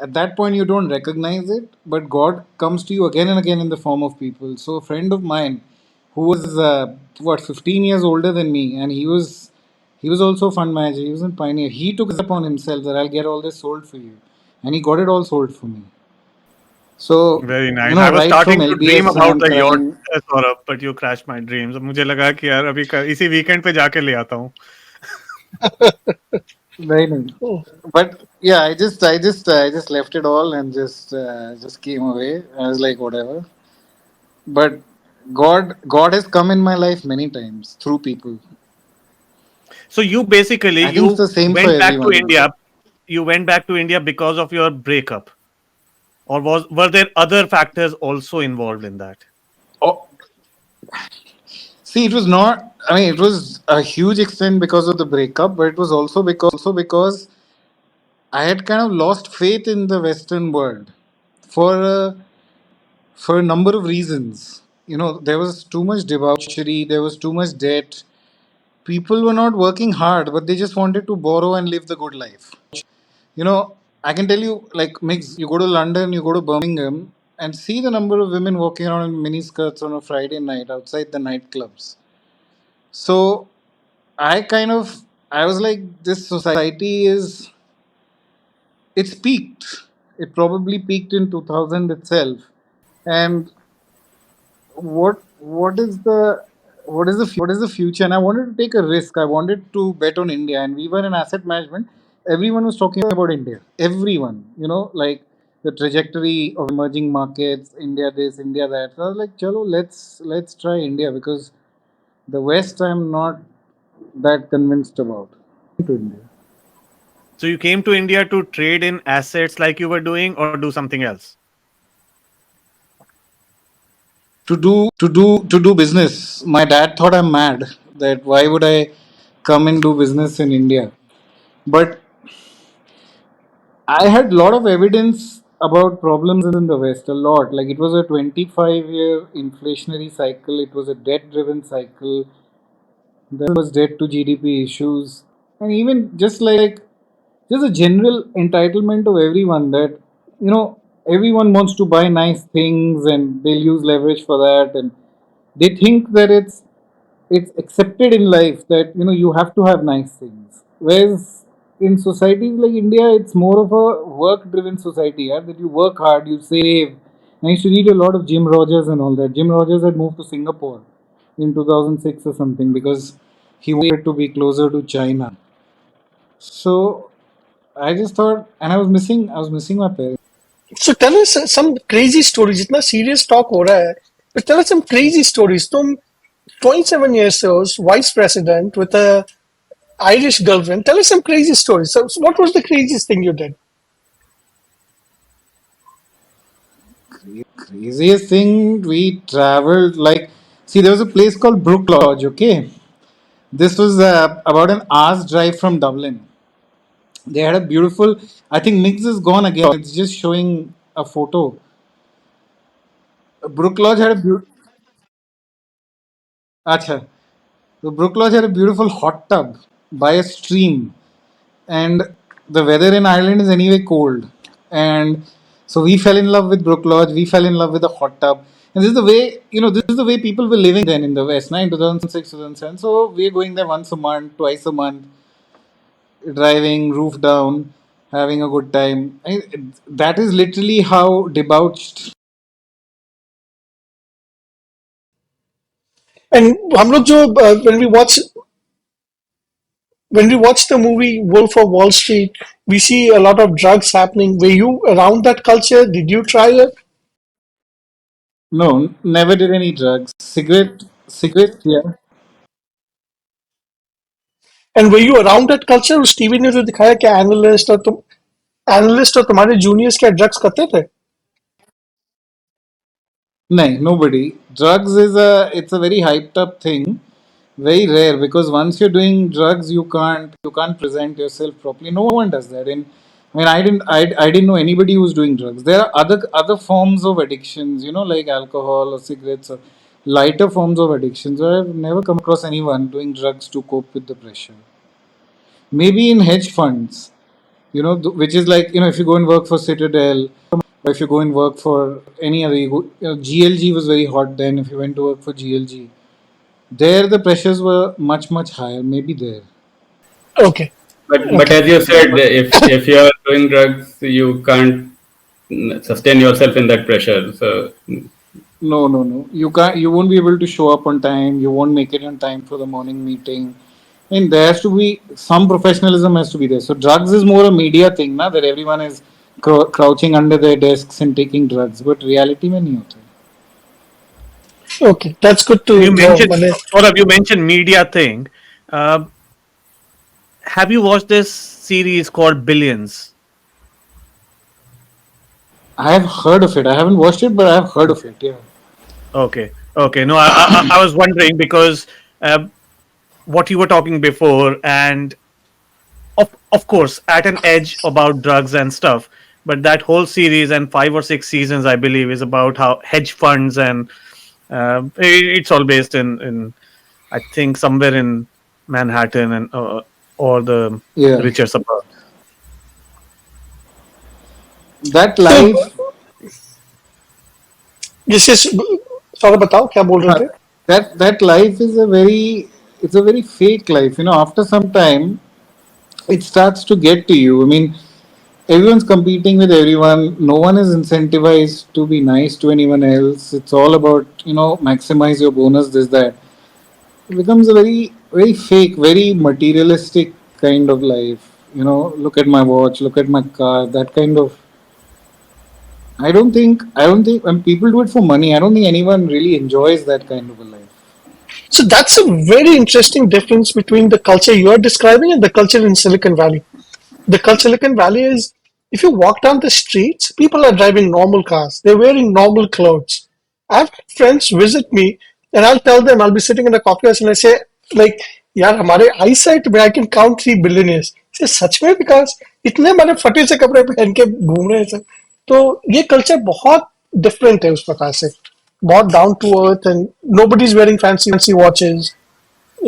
At that point, you don't recognize it, but God comes to you again and again in the form of people. So, a friend of mine, who was 15 years older than me, and he was also a fund manager. He was in Pioneer. He took it upon himself that I'll get all this sold for you, and he got it all sold for me. So, Very nice. I was right from starting to dream LBS, and about I'm the yacht, crying. Saurabh, but you crashed my dreams. मुझे लगा कि यार अभी इसी weekend पे जाके ले आता हूँ. Very nice. But yeah, I just left it all and just came away. I was like, whatever. But God has come in my life many times through people. So you basically I think it's the same for went back to everyone. India. You went back to India because of your breakup, or were there other factors also involved in that? Oh, see, it was not. I mean, it was a huge extent because of the breakup, but it was also because I had kind of lost faith in the Western world for for a number of reasons. There was too much debauchery, there was too much debt. People were not working hard, but they just wanted to borrow and live the good life. You know, I can tell you, like, mix, you go to London, you go to Birmingham, and see the number of women walking around in mini skirts on a Friday night outside the nightclubs. So I was like, this society it's peaked. It probably peaked in 2000 itself. And what is the future? And I wanted to take a risk. I wanted to bet on India, and we were in asset management. Everyone was talking about India. Everyone, like the trajectory of emerging markets, India this, India that. So I was like, chalo, let's try India, because the West I'm not that convinced about. To India. So you came to India to trade in assets like you were doing, or do something else? To do business. My dad thought I'm mad, that why would I come and do business in India? But I had a lot of evidence about problems in the West, a lot. Like, it was a 25-year inflationary cycle, it was a debt driven cycle, there was debt to GDP issues, and even just a general entitlement of everyone, that, everyone wants to buy nice things and they'll use leverage for that, and they think that it's accepted in life that you have to have nice things, whereas in societies like India, it's more of a work driven society, yeah? That you work hard, you save. I used to read a lot of Jim Rogers and all that. Jim Rogers had moved to Singapore in 2006 or something, because he wanted to be closer to China. So I just thought, and I was missing my parents. So tell us some crazy stories. इतना serious talk हो रहा है. But tell us some crazy stories. तुम 27 years old, vice president with a Irish girlfriend. Tell us some crazy stories. So what was the craziest thing you did? Craziest thing, we traveled, like, see, there was a place called Brook Lodge, okay? This was about an hour's drive from Dublin. They had a beautiful. I think Mix is gone again. It's just showing a photo. Brook Lodge had a beautiful. Acha. So Brook Lodge had a beautiful hot tub by a stream, and the weather in Ireland is anyway cold, and so we fell in love with Brook Lodge. We fell in love with the hot tub, and this is the way, this is the way people were living then in the West, 2006, 2007. So we're going there once a month, twice a month, driving roof down, having a good time. That is literally how debauched. And हम लोग जो when we watch the movie Wolf of Wall Street, we see a lot of drugs happening. Were you around that culture? Did you try it? No, never did any drugs. Cigarette, yeah. And were you around that culture? उस TV ने जो दिखाया कि analyst और तुम्हारे juniors क्या drugs करते थे? No, nobody. Drugs it's a very hyped up thing. Very rare, because once you're doing drugs, you can't present yourself properly. No one does that. And I mean, I didn't know anybody who was doing drugs. There are other forms of addictions, like alcohol or cigarettes or lighter forms of addictions. I've never come across anyone doing drugs to cope with the pressure. Maybe in hedge funds, which is like, if you go and work for Citadel, or if you go and work for any other, GLG was very hot then. If you went to work for GLG, there the pressures were much much higher. Maybe there. Okay, But okay. as you said, if you are doing drugs, you can't sustain yourself in that pressure. So No, no, no. You can't. You won't be able to show up on time. You won't make it on time for the morning meeting. And there has to be some professionalism has to be there. So drugs is more a media thing, na, that everyone is crouching under their desks and taking drugs. But reality में नहीं होता है. Okay, that's good to You know, mentioned, Mane. Saurabh, you mentioned media thing. Uh, have you watched this series called Billions? I have heard of it. I haven't watched it, but I have heard of Okay. it. Yeah. Okay. Okay. No, I was wondering because what you were talking before, and of course, at an edge about drugs and stuff. But that whole series and 5 or 6 seasons, I believe, is about how hedge funds and it's all based in I think somewhere in Manhattan and or the Yeah. richer suburbs. That So, life. this is, थोड़ा बताओ क्या बोल रहे थे? That life is a very, it's a very fake life. After some time, it starts to get to you. I mean, everyone's competing with everyone. No one is incentivized to be nice to anyone else. It's all about, maximize your bonus, this, that. It becomes a very, very fake, very materialistic kind of life. Look at my watch, look at my car, that kind of. I don't think when people do it for money, I don't think anyone really enjoys that kind of a life. So that's a very interesting difference between the culture you are describing and the culture in Silicon Valley. The culture Silicon Valley is, if you walk down the streets, people are driving normal cars. They're wearing normal clothes. I've had friends visit me, and I'll tell them, I'll be sitting in a coffee house and I say, like, यार हमारे eyesight में I can count 3 billionaires. से सच में, because इतने बड़े फटे से कपड़े पहन के घूम रहे हैं सब. तो ये कल्चर बहुत डिफरेंट है उस प्रकार से, बहुत down to earth, and nobody's wearing fancy watches,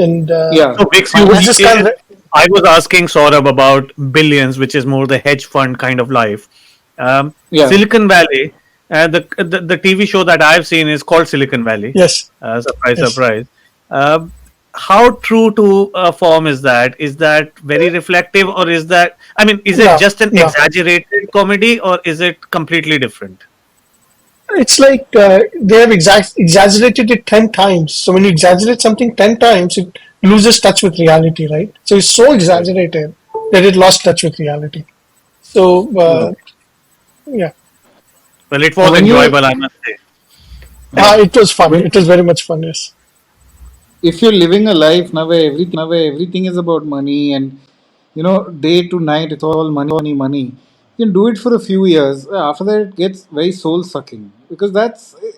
and Yeah, So, Vix, it's just kind of, I was asking Saurabh about Billions, which is more the hedge fund kind of life. yeah. Silicon Valley, the TV show that I've seen is called Silicon Valley. yes, Surprise, yes. surprise. How true to form is that? Is that very reflective, or is that? I mean, is it No, just an no. exaggerated comedy, or is it completely different? It's like they have exaggerated it 10 times. So when you exaggerate something 10 times, it loses touch with reality, right? So it's so Right. exaggerated that it lost touch with reality. So, Okay. yeah, Well, it And was when you, enjoyable, I must say. yeah, it was fun. when It was very much fun, yes. if you're living a life now where everything is about money, and day to night it's all money, money, you can do it for a few years. After that, it gets very soul sucking, because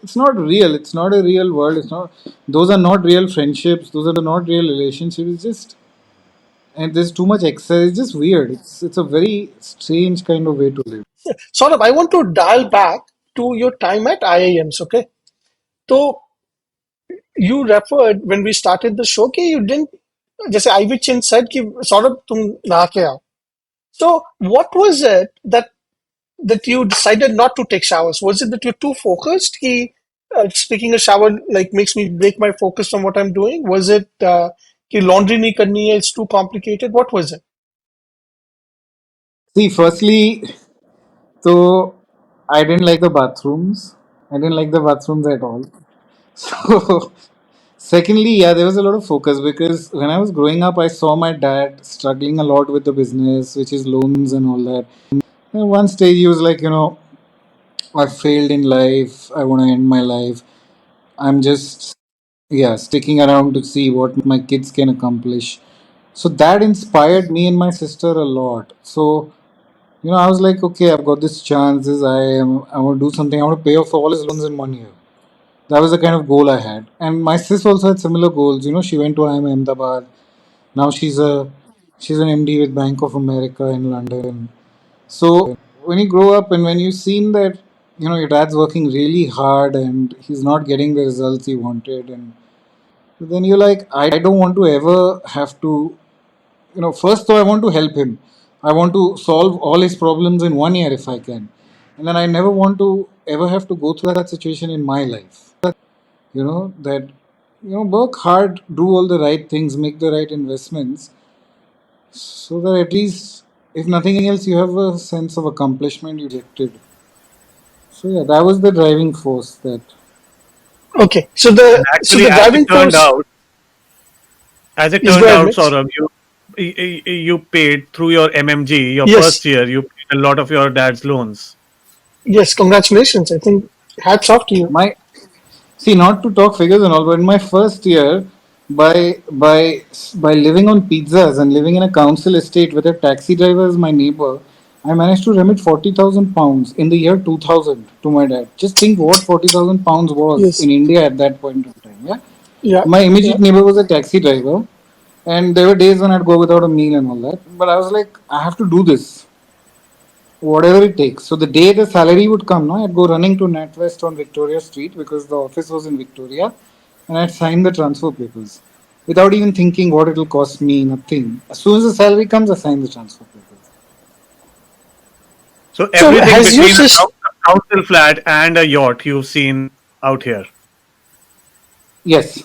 it's not real. It's not a real world. It's not. Those are not real friendships. Those are not real relationships. It's just, and there's too much excess. It's just weird. It's a very strange kind of way to live. Sort of, I want to dial back to your time at IIMs, okay? So you referred when we started the show कि you didn't, जैसे Ivy Chin said कि सौरभ तुम नहा के आओ. So what was it that you decided not to take showers? Was it that you're too focused? Taking a shower like makes me break my focus from what I'm doing. Was it कि laundry नहीं करनी है? It's too complicated. What was it? See, firstly, so I didn't like the bathrooms. I didn't like the bathrooms at all. So, secondly, yeah, there was a lot of focus, because when I was growing up, I saw my dad struggling a lot with the business, which is loans and all that. And one stage, he was like, I failed in life. I want to end my life. I'm just, yeah, sticking around to see what my kids can accomplish. So that inspired me and my sister a lot. So, I was like, okay, I've got this chance. I want to do something. I want to pay off all his loans in one year. That was the kind of goal I had. And my sis also had similar goals. You know, she went to IIM Ahmedabad. Now she's an MD with Bank of America in London. So when you grow up and when you've seen that, you know, your dad's working really hard and he's not getting the results he wanted, and then you're like, I don't want to ever have to, you know, first though I want to help him. I want to solve all his problems in 1 year if I can. And then I never want to ever have to go through that situation in my life. You know, that, you know, work hard, do all the right things, make the right investments, so that at least, if nothing else, you have a sense of accomplishment you rejected. So yeah, that was the driving force that. Okay, so And the actually, driving force. as it Yes, go turned ahead, out, Mix. Saurabh, you paid through your MMG, your first Yes, year, you paid a lot of your dad's loans. yes, congratulations. I think hats off to you. My See, not to talk figures and all, but in my first year, by living on pizzas and living in a council estate with a taxi driver as my neighbor, I managed to remit £40,000 in the year 2000 to my dad. Just think what £40,000 was Yes, in India at that point of time. Yeah, yeah, my yeah. immediate neighbor was a taxi driver, and there were days when I'd go without a meal and all that. But I was like, I have to do this, whatever it takes. So the day the salary would come, no, I'd go running to NatWest on Victoria Street because the office was in Victoria, and I'd sign the transfer papers without even thinking what it'll cost me. Nothing. As soon as the salary comes, I sign the transfer papers. So So everything has your between sister? a council flat and a yacht you've seen out here. Yes,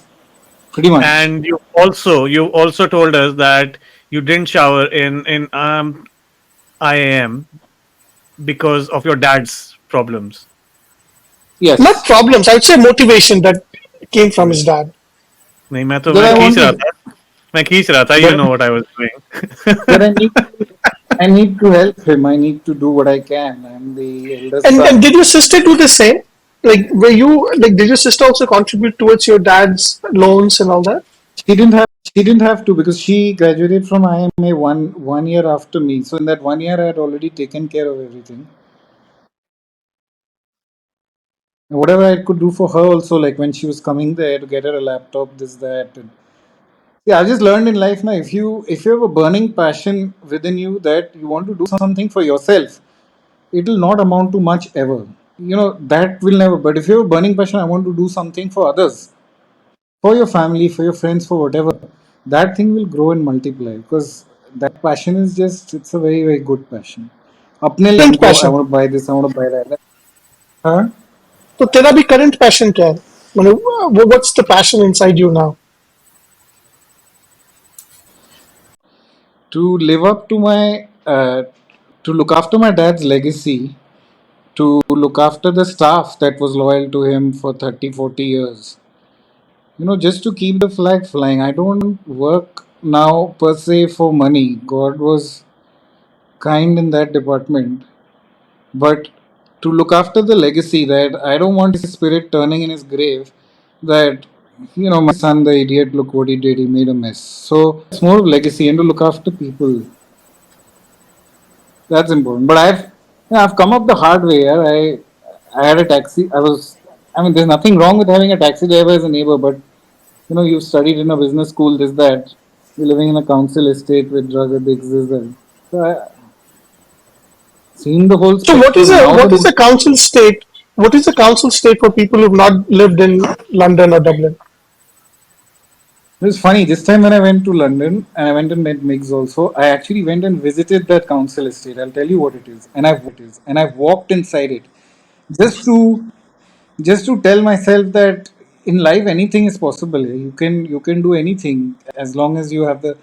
pretty much. And you also told us that you didn't shower in IIM because of your dad's problems. Not Yes, problems. I would say motivation that came from his dad. नहीं मैं तो that मैं I खींच रहा wanted, था मैं खींच रहा था you that know what I was doing. that I need to help him. I need to do what I can. I'm the eldest And son. did your sister do the same? Like, were you like? Did your sister also contribute towards your dad's loans and all that? She didn't have to because she graduated from IMA one year after me. So in that 1 year, I had already taken care of everything. And whatever I could do for her also, like when she was coming there to get her a laptop, this that. And yeah, I just learned in life now. If you have a burning passion within you that you want to do something for yourself, it will not amount to much ever. You know that will never. But if you have a burning passion, I want to do something for others, for your family, for your friends, for whatever, that thing will grow and multiply because that passion is just, it's a very, very good passion. अपने लिए Current तुमको I passion. want to buy this, I want to buy that. Huh? तो तेरा भी current passion क्या है? मतलब, what's the passion inside you now? To live up to my, to look after my dad's legacy, to look after the staff that was loyal to him for 30, 40 years. You know, just to keep the flag flying. I don't work now per se for money. God was kind in that department. But to look after the legacy, that I don't want his spirit turning in his grave, that, you know, my son, the idiot, look what he did, he made a mess. So it's more of legacy and to look after people. That's important. But I've come up the hard way. Yeah. I had a taxi. I mean, there's nothing wrong with having a taxi driver as a neighbor, but you know, you studied in a business school, this, that. You're living in a council estate with drug addicts, this, that. So I seen the whole So spectrum. Now what is the a council state? What is a council state for people who've not lived in London or Dublin? It was funny. This time when I went to London and I went and met Miggs also, I actually went and visited that council estate. I'll tell you what it is. And I've walked inside it just to tell myself that in life anything is possible. You can do anything as long as you have the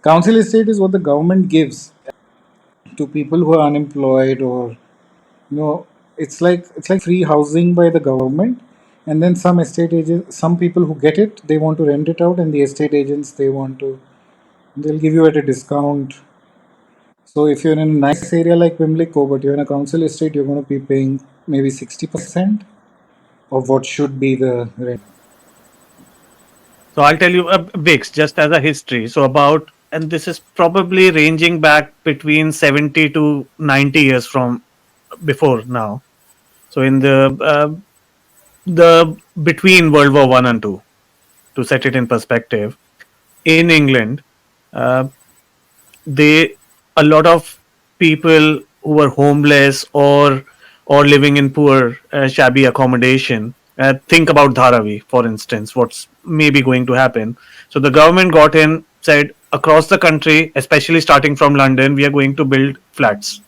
council estate is what the government gives to people who are unemployed, or you know, it's like free housing by the government. And then some estate agents, some people who get it, they want to rent it out, and the estate agents, they'll give you at a discount. So if you're in a nice area like Pimlico, but you're in a council estate, you're going to be paying maybe 60% of what should be the rent. So I'll tell you, Vix, just as a history. So about, and this is probably ranging back between 70 to 90 years from before now. So in the the between World War One and Two, to set it in perspective, in England, uh, they a lot of people who were homeless or living in poor shabby accommodation. Think about Dharavi, for instance, what's maybe going to happen. So the government got in, said across the country, especially starting from London, we are going to build flats.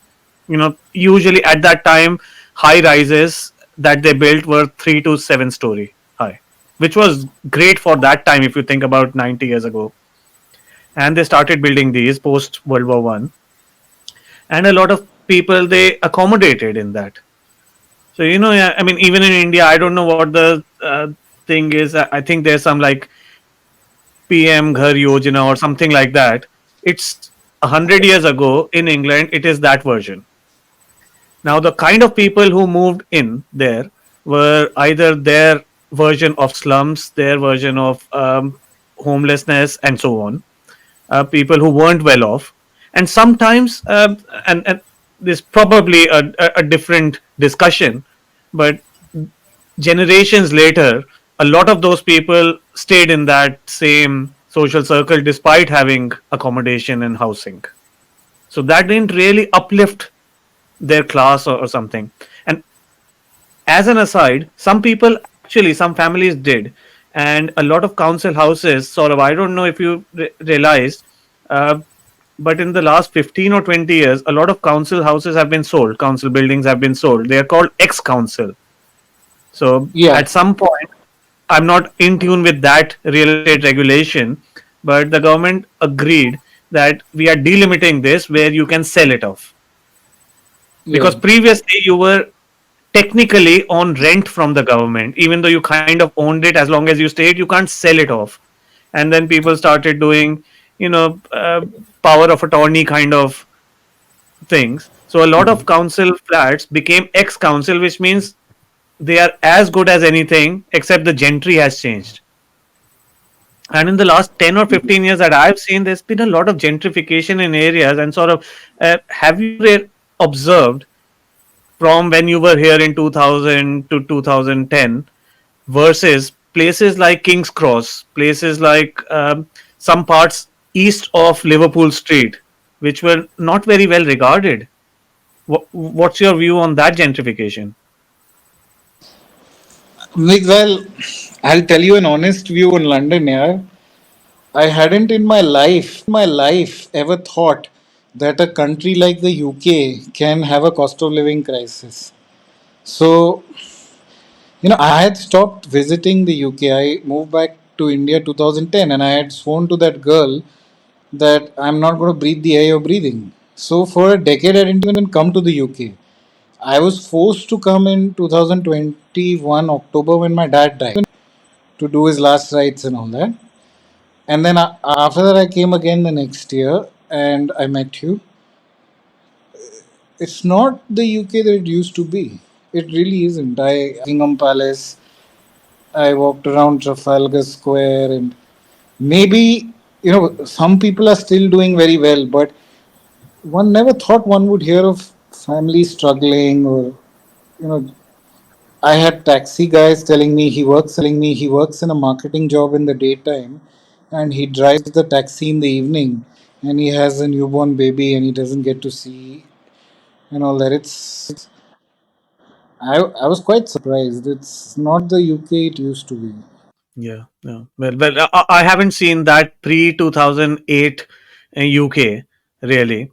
Usually at that time, high rises that they built were 3 to 7 story high, which was great for that time if you think about 90 years ago. And they started building these post World War One, and a lot of people they accommodated in that. So yeah, I mean, even in India, I don't know what the thing is. I think there's some like PM Ghar Yojana or something like that. It's 100 years ago in England. It is that version. Now, the kind of people who moved in there were either their version of slums, their version of homelessness, and so on. People who weren't well off, and sometimes, and this probably a different discussion, but generations later, a lot of those people stayed in that same social circle despite having accommodation and housing. So that didn't really uplift their class or something. And as an aside, some people actually, some families did, and a lot of council houses. Sort of, I don't know if you realized, uh, but in the last 15 or 20 years, a lot of council houses have been sold. Council buildings have been sold. They are called ex-council. So Yeah, at some point, I'm not in tune with that real estate regulation, but the government agreed that we are delimiting this where you can sell it off, yeah, because previously you were technically on rent from the government, even though you kind of owned it. As long as you stayed, you can't sell it off. And then people started doing you know uh, power of attorney kind of things. So a lot of council flats became ex council, which means they are as good as anything except the gentry has changed. And in the last 10 or 15 years that I've seen, there's been a lot of gentrification in areas. And sort of, have you observed from when you were here in 2000 to 2010 versus places like King's Cross, places like some parts east of Liverpool Street, which were not very well regarded? What's your view on that gentrification? Well, I'll tell you an honest view on London. Yeah, I hadn't in my life ever thought that a country like the UK can have a cost of living crisis. So, I had stopped visiting the UK. I moved back to India 2010, and I had sworn to that girl that I'm not going to breathe the air you're breathing. So, for a decade, I didn't even come to the UK. I was forced to come in 2021 October when my dad died to do his last rites and all that. And then after that, I came again the next year and I met you. It's not the UK that it used to be. It really isn't. I Buckingham Palace. I walked around Trafalgar Square, and maybe some people are still doing very well, but one never thought one would hear of families struggling, or you know I had taxi guys telling me he works in a marketing job in the daytime and he drives the taxi in the evening, and he has a newborn baby and he doesn't get to see and all that. I was quite surprised. It's not the UK it used to be. Yeah, yeah. Well, I haven't seen that pre 2008 UK really.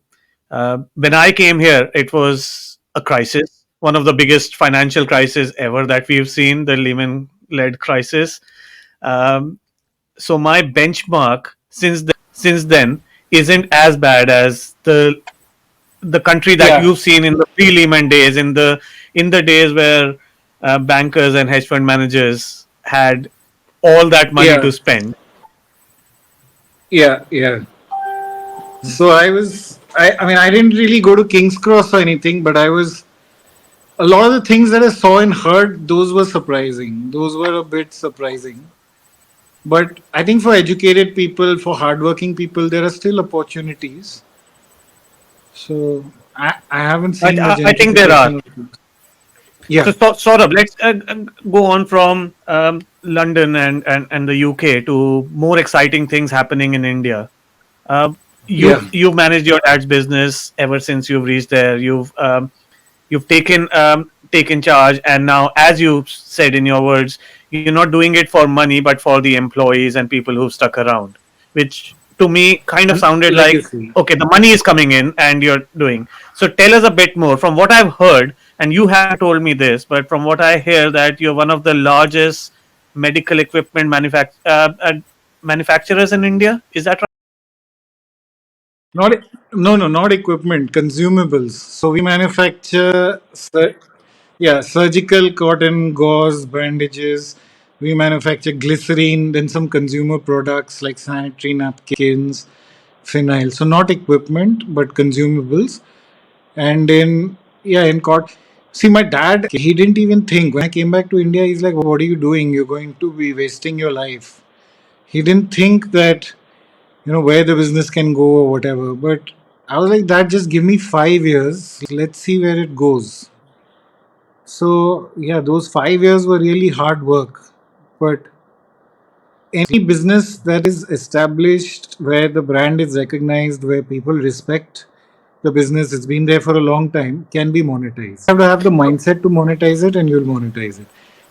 When I came here, it was a crisis, one of the biggest financial crises ever that we've seen, the Lehman-led crisis. Um, so my benchmark since then isn't as bad as the country that Yeah, you've seen in the pre-Lehman days, in the days where bankers and hedge fund managers had all that money yeah, to spend. yeah, yeah. So I mean, I didn't really go to King's Cross or anything, but a lot of the things that I saw and heard, those were surprising. Those were a bit surprising. But I think for educated people, for hardworking people, there are still opportunities. So I haven't I, seen the I think there are. gentrification of things. So, Yeah, Saurabh, let's go on from London and the UK to more exciting things happening in India. Uh, yeah. you've managed your dad's business ever since you've reached there. You've taken charge, and now, as you said in your words, you're not doing it for money but for the employees and people who've stuck around, which to me kind of And sounded like, legacy. okay, the money is coming in and you're doing. So tell us a bit more from what I've heard, and you haven't told me this, but from what I hear, that you're one of the largest medical equipment manufacturers in India. Is that right? Not no, no, not equipment, consumables. So we manufacture, yeah, surgical cotton, gauze, bandages. We manufacture glycerine, then some consumer products like sanitary napkins, phenyl. So not equipment, but consumables. And in yeah, in court. See, my dad, he didn't even think. When I came back to India, he's like, "What are you doing? You're going to be wasting your life." He didn't think that where the business can go or whatever. But I was like, that just give me 5 years. Let's see where it goes. So yeah, those 5 years were really hard work. But any business that is established, where the brand is recognized, where people respect the business, it's been there for a long time, can be monetized. You have to have the mindset to monetize it, and you'll monetize it.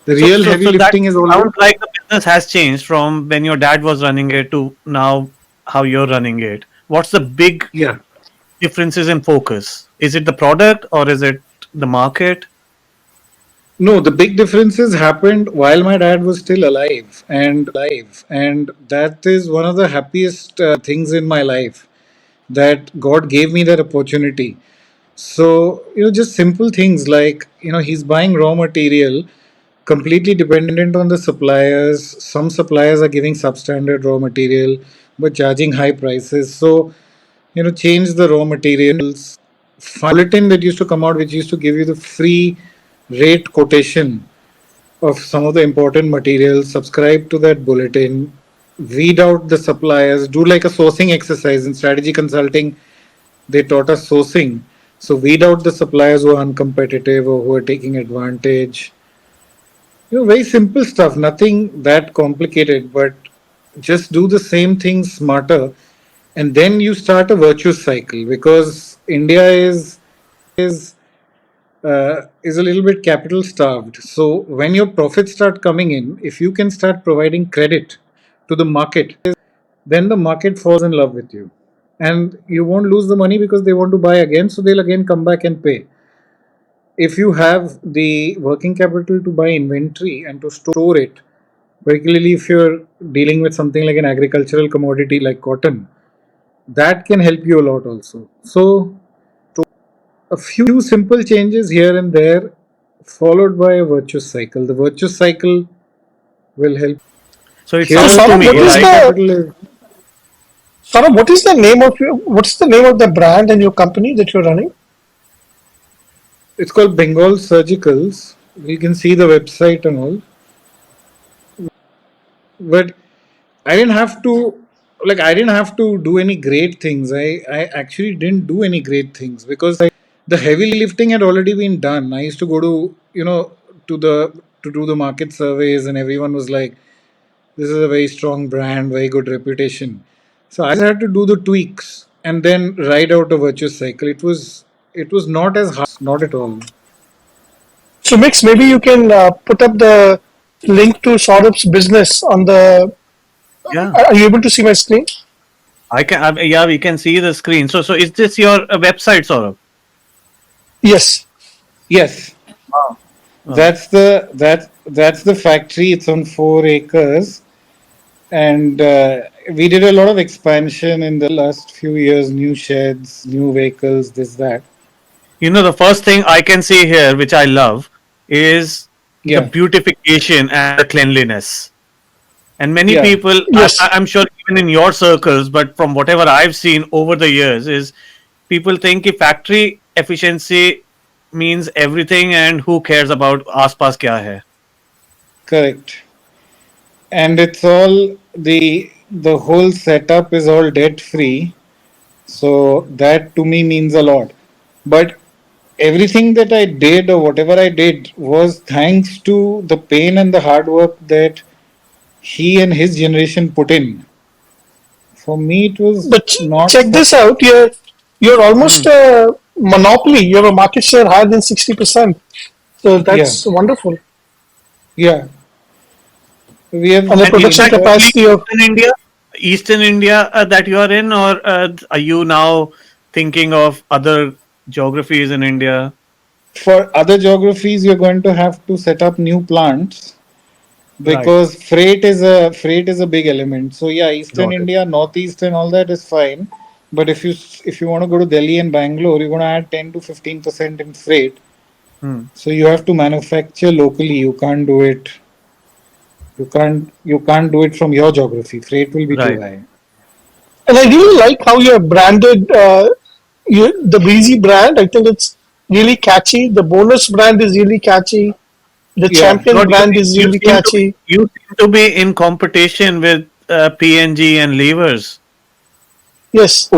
The So, real so, heavy so that lifting is always sounds like the business has changed from when your dad was running it to now how you're running it. What's the big yeah. differences in focus? Is it the product or is it the market? No, the big differences happened while my dad was still and that is one of the happiest things in my life, that God gave me that opportunity. So just simple things like he's buying raw material, completely dependent on the suppliers. Some suppliers are giving substandard raw material but charging high prices. So change the raw materials. Bulletin that used to come out, which used to give you the free rate quotation of some of the important materials. Subscribe to that bulletin, weed out the suppliers, do like a sourcing exercise. In strategy consulting, they taught us sourcing. So weed out the suppliers who are uncompetitive or who are taking advantage. Very simple stuff, nothing that complicated, but just do the same thing smarter. And then you start a virtuous cycle, because India is a little bit capital starved. So when your profits start coming in, if you can start providing credit to the market, then the market falls in love with you. And you won't lose the money because they want to buy again, so they'll again come back and pay. If you have the working capital to buy inventory and to store it, particularly if you're dealing with something like an agricultural commodity like cotton, that can help you a lot also. So a few simple changes here and there, followed by a virtuous cycle. The virtuous cycle will help. So it So, Here, sounds to Saurabh, me working like capital is. What is the name of what's the name of the brand and your company that you're running? It's called Bengal Surgicals. You can see the website and all. But I didn't have to I didn't have to do any great things. I actually didn't do any great things because the heavy lifting had already been done. I used to go to to the to do the market surveys, and everyone was like, this is a very strong brand, very good reputation. So I just had to do the tweaks and then ride out a virtuous cycle. It was not as hard, not at all. So, Mix, maybe you can put up the link to Saurabh's business on the. yeah, Are you able to see my screen? I can yeah, we can see the screen. So is this your website, Saurabh? Yes. Yes, Oh. that's the factory. It's on 4 acres, and we did a lot of expansion in the last few years. New sheds, new vehicles, this that. The first thing I can see here, which I love, is the Yeah, beautification and the cleanliness. And many yeah, people, Yes. I'm sure even in your circles, but from whatever I've seen over the years, is people think if factory efficiency means everything, and who cares about आसपास क्या है. correct. And it's all the whole setup is all debt free. So that to me means a lot. But everything that I did or whatever I did was thanks to the pain and the hard work that he and his generation put in. For me, it was But not check for. this out. You're almost Hmm. a monopoly. You have a market share higher than 60%. So Yeah, that's wonderful. yeah. We have And the And is production that been only capacity of, Eastern India? Eastern India that you are in, or are you now thinking of other geographies in India? for other geographies. You're going to have to set up new plants Right. because freight is a big element. So yeah, Eastern Got it. India, Northeast, and all that is fine. But if you want to go to Delhi and Bangalore, you're going to add 10 to 15% in freight. Hmm. So you have to manufacture locally. You can't do it. You can't do it from your geography. Freight will be too Right. high. and I really Right. like how you're branded the Breezy brand. I think it's really catchy. The bonus brand is really catchy. The Yeah. champion God, brand is you really seem to be catchy. you seem to be in competition with PNG and Levers. Yes,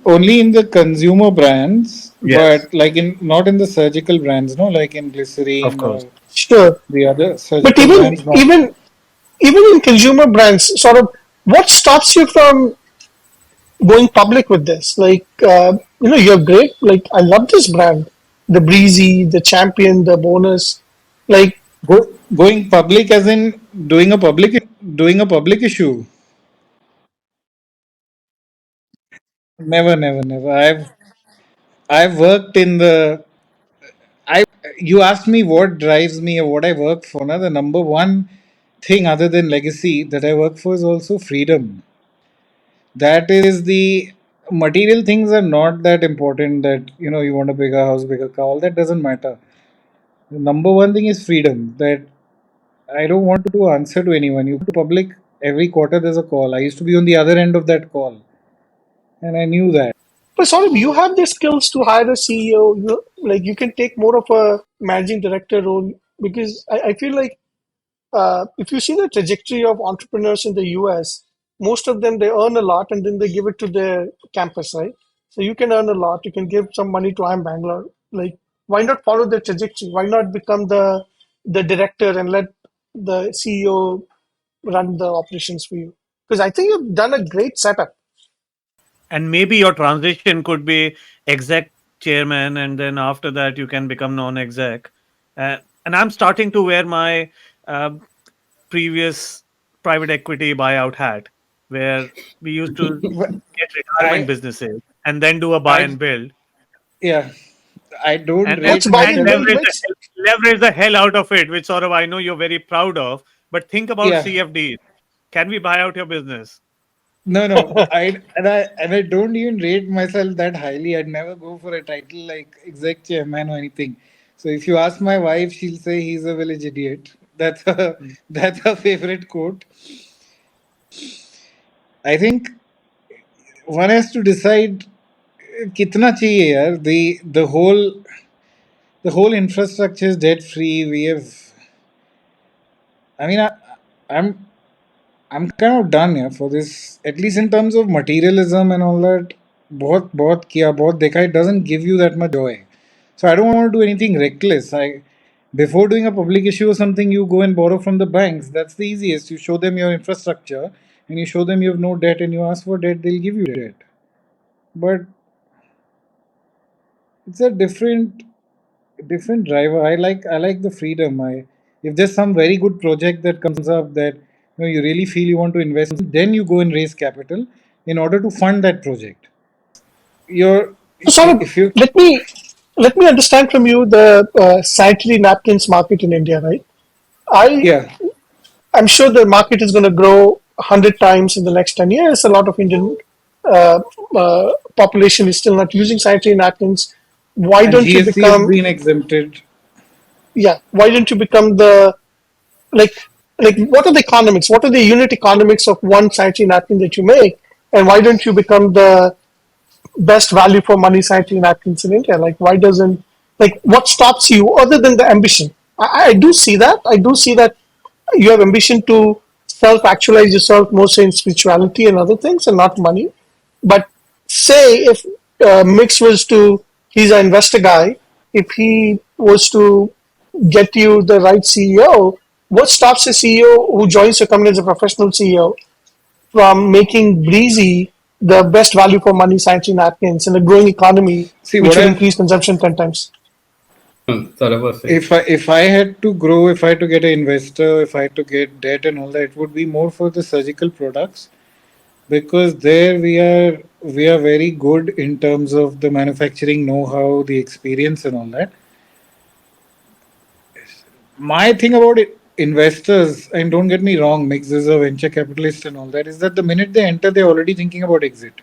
Only in the consumer brands, Yes, but like in not in the surgical brands, no, like in of glycerine course. or sure. the other But surgical brands, not. even in consumer brands, sort of, what stops you from going public with this? Like, you're great. Like, I love this brand, the Breezy, the Champion, the Bonus. Like, Going public as in doing a public issue. Never. I've worked in the. I You asked me what drives me or what I work for. Now the number one thing other than legacy that I work for is also freedom. That is the material things are not that important. That you want a bigger house, bigger car. All that doesn't matter. The number one thing is freedom. That I don't want to answer to anyone. You go to public every quarter. There's a call. I used to be on the other end of that call, and I knew that. but sort of, you have the skills to hire a CEO. Like, you can take more of a managing director role because I feel like if you see the trajectory of entrepreneurs in the US, most of them they earn a lot and then they give it to their campus, right? So you can earn a lot. You can give some money to IIM Bangalore. Like, why not follow the trajectory? Why not become the director and let the CEO run the operations for you? Because I think you've done a great setup. And maybe your transition could be exec chairman, and then after that you can become non-exec. And I'm starting to wear my uh, previous private equity buyout hat, where we used to get retirement I businesses and then do a buy I and build, yeah. I don't and and What's rate buy and and myself. build, leverage Mix? leverage the hell out of it, which sort of I know you're very proud of. But think about Yeah. CFD. Can we buy out your business? No. I don't even rate myself that highly. I'd never go for a title like exec chairman or anything. So if you ask my wife, she'll say he's a village idiot. That's her favorite quote. I think one has to decide कितना चाहिए यार. The whole infrastructure is debt free. We have. I mean, I'm I'm kind of done here for this. At least in terms of materialism and all that. बहुत किया बहुत देखा. It doesn't give you that much joy. So I don't want to do anything reckless. Before doing a public issue or something, you go and borrow from the banks. That's the easiest. You show them your infrastructure and you show them you have no debt and you ask for debt, they'll give you debt. But it's a different driver. I like the freedom. If there's some very good project that comes up that you really feel you want to invest in, then you go and raise capital in order to fund that project. You're So sort of, if you let me understand from you the sanitary napkins market in India, right? I Yeah. I'm sure the market is going to grow 100 times in the next 10 years. A lot of Indian uh, population is still not using sanitary napkins. Why And don't you GST has become, been exempted. yeah, why don't you become like, what are the economics? What are the unit economics of one sanitary napkin that you make? And why don't you become the best value for money sanitary napkins in India? Like, why doesn't, like, what stops you other than the ambition? I do see that. I do see that you have ambition to self actualize yourself mostly in spirituality and other things and not money. But say if Mix was to, he's an investor guy, if he was to get you the right CEO, what stops a CEO who joins your company as a professional CEO from making Breezy the best value for money sanitary napkins in a growing economy, See which what will I've increase consumption 10 times? Saurabh was saying. if I had to grow, if I had to get an investor, if I had to get debt and all that, it would be more for the surgical products because there we are very good in terms of the manufacturing know-how, the experience and all that. My thing about it, investors, and don't get me wrong, mix is a venture capitalist and all that, is that the minute they enter, they're already thinking about exit.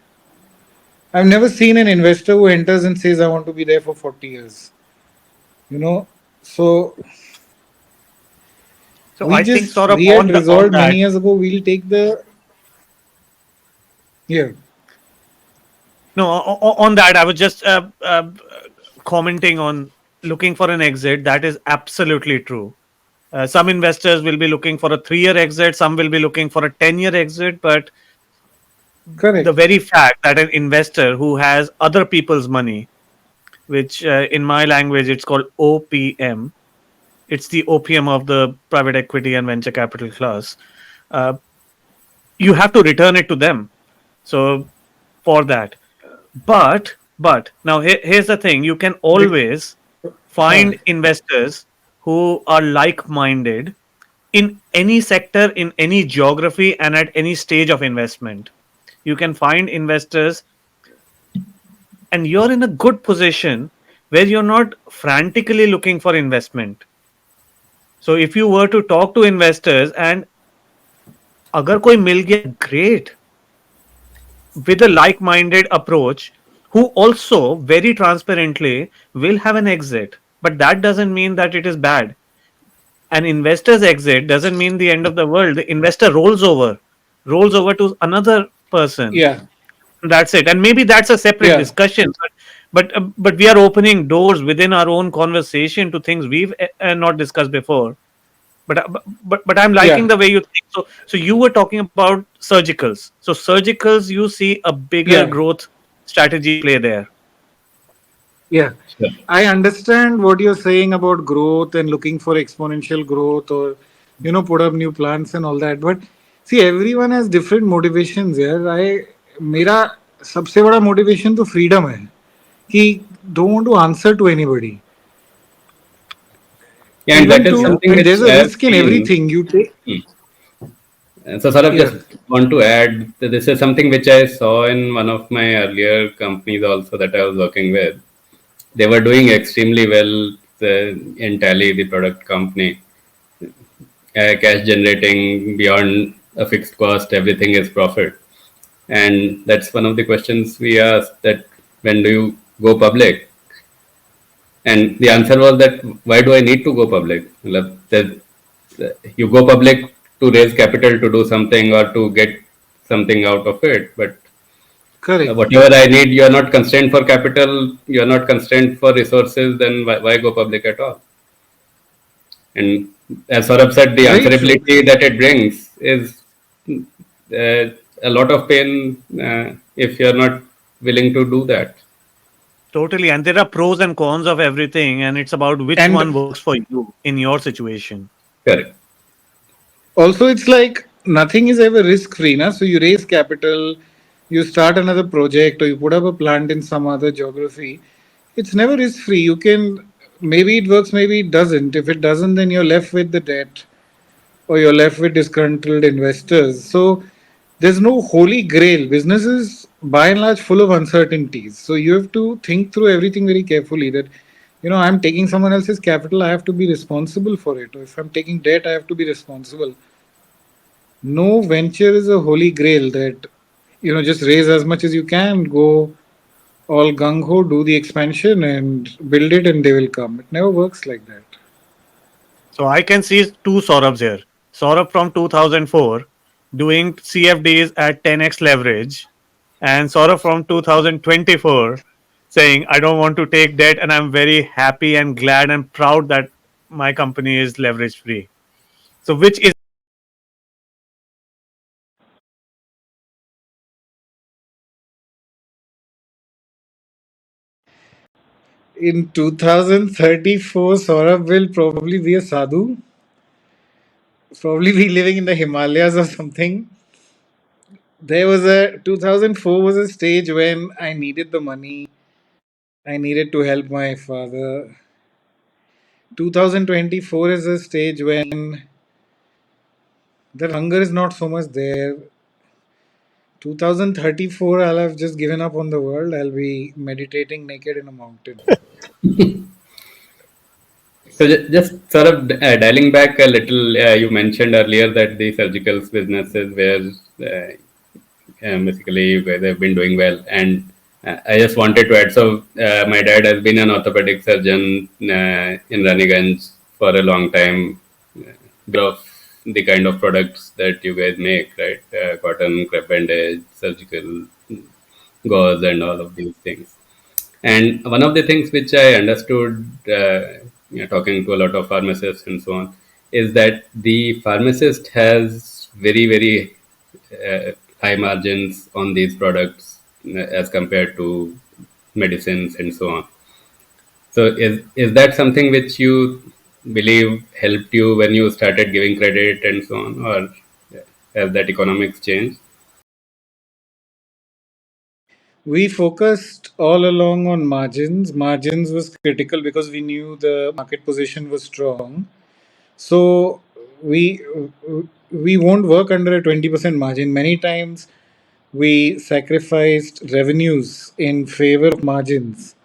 I've never seen an investor who enters and says, I want to be there for 40 years. You know, so So I think sort of we had on resolved many that. years ago, we'll take the, yeah, No, on that, I was just commenting on looking for an exit. That is absolutely true. Some investors will be looking for a 3 year exit, some will be looking for a 10 year exit. But the correct. very fact that an investor who has other people's money, which in my language it's called OPM, it's the opium of the private equity and venture capital class. Uh, you have to return it to them. So for that, but now here's the thing: you can Bec- always uh, find investors who are like-minded in any sector, in any geography, and at any stage of investment. You can find investors, and you're in a good position where you're not frantically looking for investment. So if you were to talk to investors and अगर कोई मिल गया, great, with a like-minded approach, who also very transparently will have an exit, but that doesn't mean that it is bad. An investor's exit doesn't mean the end of the world. The investor rolls over to another person. yeah, That's it. And maybe that's a separate yeah, discussion. But we are opening doors within our own conversation to things we've not discussed before. But I'm liking yeah, the way you think. So you were talking about surgicals. So surgicals, you see a bigger yeah, growth strategy play there. yeah. Sure. I understand what you're saying about growth and looking for exponential growth or, put up new plants and all that. But see, everyone has different motivations here. मेरा सबसे बड़ा motivation तो freedom है कि don't want to answer to anybody. Yeah, and that Even is to, something and which there's a I have risk in seen. everything you take. Hmm. And so, sort of Yeah, just want to add that this is something which I saw in one of my earlier companies also that I was working with. They were doing extremely well in Tally, the product company, cash generating beyond a fixed cost, everything is profit. And that's one of the questions we asked, that when do you go public? And the answer was that why do I need to go public? That you go public to raise capital to do something or to get something out of it. But correct. whatever I need, you are not constrained for capital, you are not constrained for resources, then why go public at all? And as Saurabh said, the Very true. answerability that it brings is a lot of pain if you are not willing to do that. Totally. And there are pros and cons of everything, and it's about which And one works for you in your situation. Correct. also, it's like nothing is ever risk free. Na? So you raise capital, you start another project, or you put up a plant in some other geography. It's never risk free. You can, maybe it works, maybe it doesn't. If it doesn't, then you're left with the debt or you're left with disgruntled investors. So there's no holy grail. Business is by and large full of uncertainties. So you have to think through everything very carefully that, I'm taking someone else's capital, I have to be responsible for it. Or if I'm taking debt, I have to be responsible. No venture is a holy grail that, just raise as much as you can, go all gung ho, do the expansion and build it and they will come. It never works like that. So I can see two Saurabhs here. Saurabh from 2004 doing CFDs at 10x leverage, and Saurabh from 2024 saying, I don't want to take debt and I'm very happy and glad and proud that my company is leverage free. So, which is In 2034, Saurabh will probably be a sadhu, probably be living in the Himalayas or something. There was a 2004 was a stage when I needed the money. I needed to help my father. 2024 is a stage when the hunger is not so much there. 2034, I'll have just given up on the world. I'll be meditating naked in a mountain. So just sort of dialing back a little, you mentioned earlier that the surgical businesses were basically you guys have been doing well, and I just wanted to add. So my dad has been an orthopedic surgeon in Raniganj for a long time. Of the kind of products that you guys make, right? Cotton, crepe bandage, surgical gauze, and all of these things. And one of the things which I understood, talking to a lot of pharmacists and so on, is that the pharmacist has very, very high margins on these products as compared to medicines and so on. So, is that something which you believe helped you when you started giving credit and so on, or has that economics changed? We focused all along on margins. Margins was critical because we knew the market position was strong. So we we won't work under a 20% margin. Many times we sacrificed revenues in favor of margins.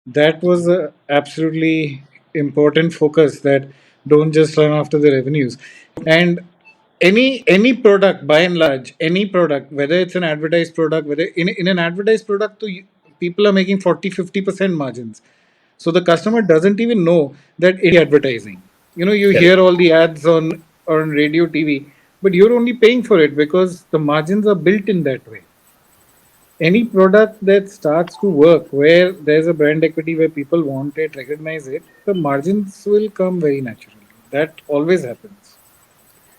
That was a absolutely important focus, that don't just run after the revenues. And any product, by and large, any product, whether it's an advertised product, whether in an advertised product, people are making 40-50% margins. So the customer doesn't even know that it's advertising. You Correct. hear all the ads on radio, TV, but you're only paying for it because the margins are built in that way. Any product that starts to work where there's a brand equity, where people want it, recognize it, the margins will come very naturally. That always happens.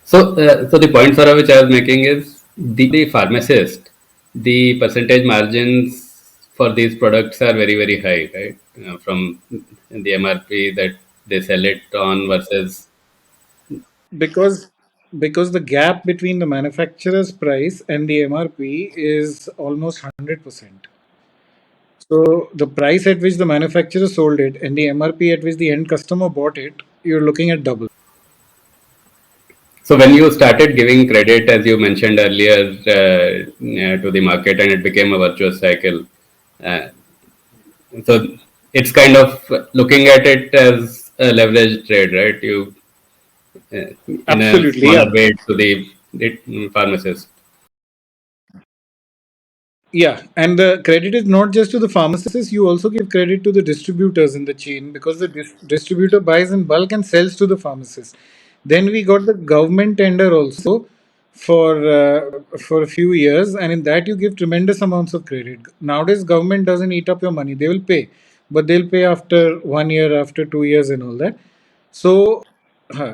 So the point, Sara, which I was making is the pharmacist, the percentage margins for these products are very, very high, right? From the MRP that they sell it on versus. because because the gap between the manufacturer's price and the MRP is almost 100%. So the price at which the manufacturer sold it and the MRP at which the end customer bought it, you're looking at double. So when you started giving credit, as you mentioned earlier, to the market, and it became a virtuous cycle. Uh, so it's kind of looking at it as a leverage trade, right? You in a Absolutely, smaller yeah. way to the pharmacist. Yeah, and the credit is not just to the pharmacists, you also give credit to the distributors in the chain, because the distributor buys in bulk and sells to the pharmacist. Then we got the government tender also for a few years, and in that you give tremendous amounts of credit. Nowadays, government doesn't eat up your money; they will pay, but they'll pay after 1 year, after 2 years, and all that. So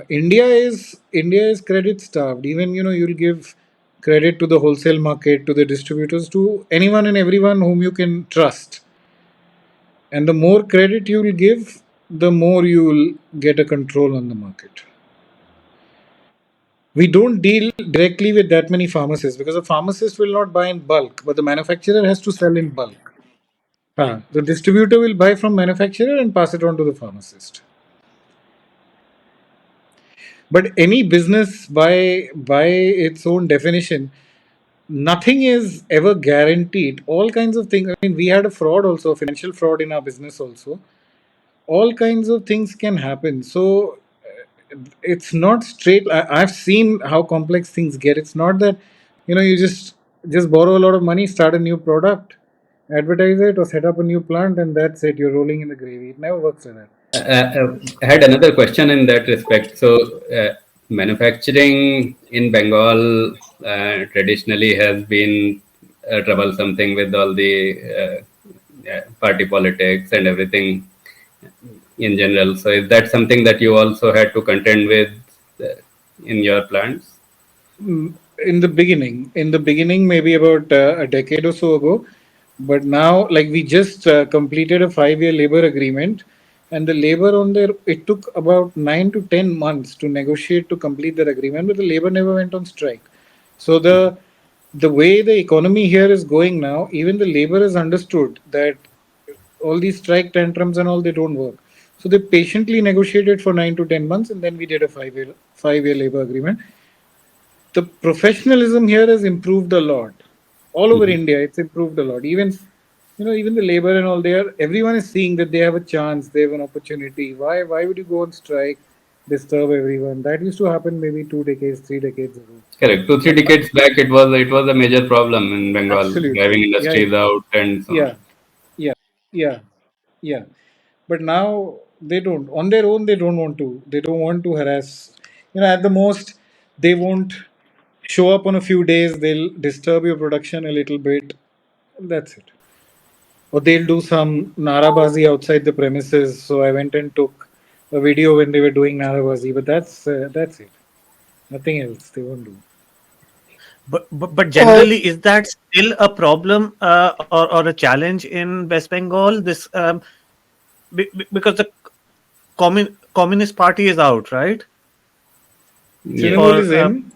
India is credit starved. Even you'll give credit to the wholesale market, to the distributors, to anyone and everyone whom you can trust. And the more credit you will give, the more you will get a control on the market. We don't deal directly with that many pharmacists because a pharmacist will not buy in bulk, but the manufacturer has to sell in bulk. The distributor will buy from manufacturer and pass it on to the pharmacist. But any business, by its own definition, nothing is ever guaranteed. All kinds of things. I mean, we had a fraud also, financial fraud in our business also. All kinds of things can happen. So it's not straight. I've seen how complex things get. It's not that you just borrow a lot of money, start a new product, advertise it, or set up a new plant, and that's it. You're rolling in the gravy. It never works like that. I had another question in that respect. So, manufacturing in Bengal traditionally has been a troublesome thing with all the party politics and everything in general. So, is that something that you also had to contend with uh, in your plants? In the beginning, maybe about a decade or so ago, But now, like we just completed a 5-year labor agreement, and the labor on there, it took about 9 to 10 months to negotiate to complete that agreement, but the labor never went on strike. So the way the economy here is going now, even the labor has understood that all these strike tantrums and all, they don't work. So they patiently negotiated for 9 to 10 months, and then we did a 5-year labor agreement. The professionalism here has improved a lot all over Mhm. India. It's improved a lot. Even even the labor and all, there everyone is seeing that they have a chance, they have an opportunity. Why would you go on strike, disturb everyone? That used to happen maybe 2 decades, 3 decades ago. Correct. Two, three But decades back, it was a major problem in Bengal, absolutely, driving yeah, industries out and so yeah, on. yeah, yeah, yeah. But now they don't. On their own, they don't want to. They don't want to harass. At the most, they won't show up on a few days. They'll disturb your production a little bit. That's it. Or they'll do some narabazi outside the premises. So I went and took a video when they were doing narabazi. But that's it. Nothing else. They won't do. But Uh, generally, is that still a problem or a challenge in West Bengal? This because the Communist Party is out, right? Yes. Trinamool Or is in.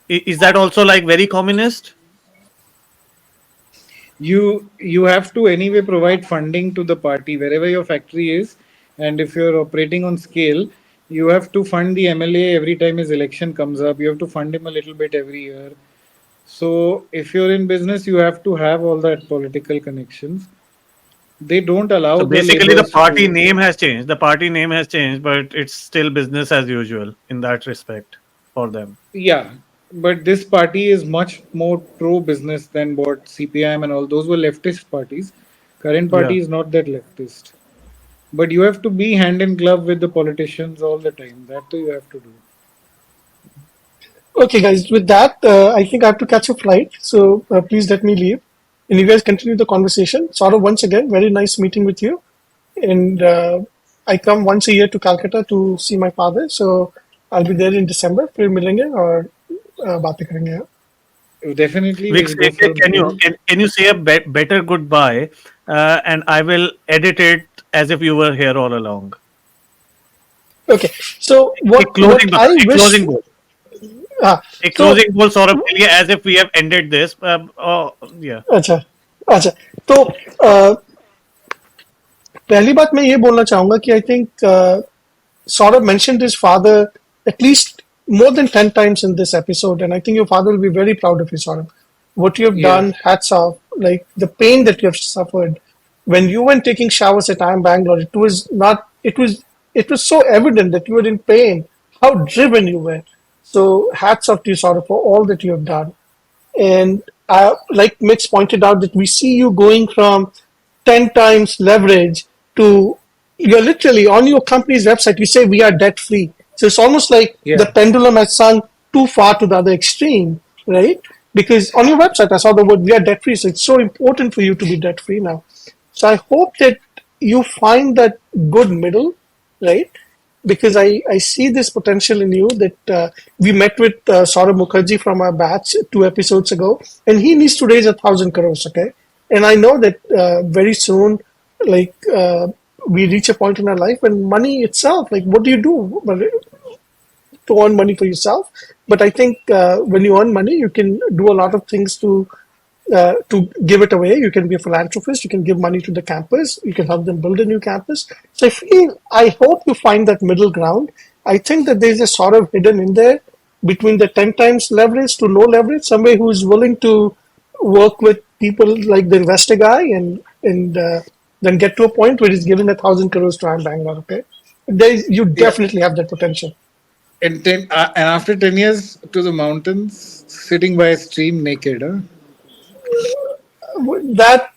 is that also like very communist? You have to anyway provide funding to the party wherever your factory is, and if you're operating on scale, you have to fund the MLA every time his election comes up. You have to fund him a little bit every year. So if you're in business, you have to have all that political connections. They don't So allow the basically, the laborers party to. name has changed. The party name has changed, but it's still business as usual in that respect for them. Yeah, but this party is much more pro business than what CPIM and all those were leftist parties. Current Yeah. party is not that leftist. But you have to be hand in glove with the politicians all the time. That too you have to do. okay, guys, with that, I think I have to catch a flight. So please let me leave. And you guys continue the conversation. Sort of once again, very nice meeting with you. And I come once a year to Calcutta to see my father. So I'll be there in December. फिर मिलेंगे और बातें करेंगे. Definitely, Vic, we'll go for a meal. can you say a better goodbye? And I will edit it as if you were here all along. Okay. So A what closing, bata, I a wish. closing goal. A So closing goal, Saurabh, as if we have ended this. Oh, yeah. अच्छा अच्छा तो uh, पहली बात मैं ये बोलना चाहूंगा कि I think Saurabh mentioned his father at least more than 10 times in this episode, and I think your father will be very proud of you, Saurabh. What you have Yeah. done, hats off. Like the pain that you have suffered when you went taking showers at IIM Bangalore, it was not, it was so evident that you were in pain, how driven you were. So, hats off to you, Saurabh, for all that you have done. And like Mitch pointed out, that we see you going from 10 times leverage to you're literally on your company's website, you say we are debt free. So it's almost like the Yeah. pendulum has swung too far to the other extreme, right? Because on your website, I saw the word we are debt free. So it's so important for you to be debt free now. So I hope that you find that good middle, right? Because I see this potential in you that we met with Saurabh Mukherjee from our batch 2 episodes ago, and he needs to raise 1,000 crores, okay? And I know that very soon, like we reach a point in our life when money itself, like what do you do? Well, to earn money for yourself. But I think when you earn money, you can do a lot of things to give it away. You can be a philanthropist. You can give money to the campus. You can help them build a new campus. So I hope you find that middle ground. I think that there's a sort of hidden in there between the 10 times leverage to no leverage, somebody who's willing to work with people like the investor guy and then get to a point where he's giving 1,000 crores to Bangalore. Okay, you Yeah. definitely have that potential. And after 10 years to the mountains, sitting by a stream naked. Huh? That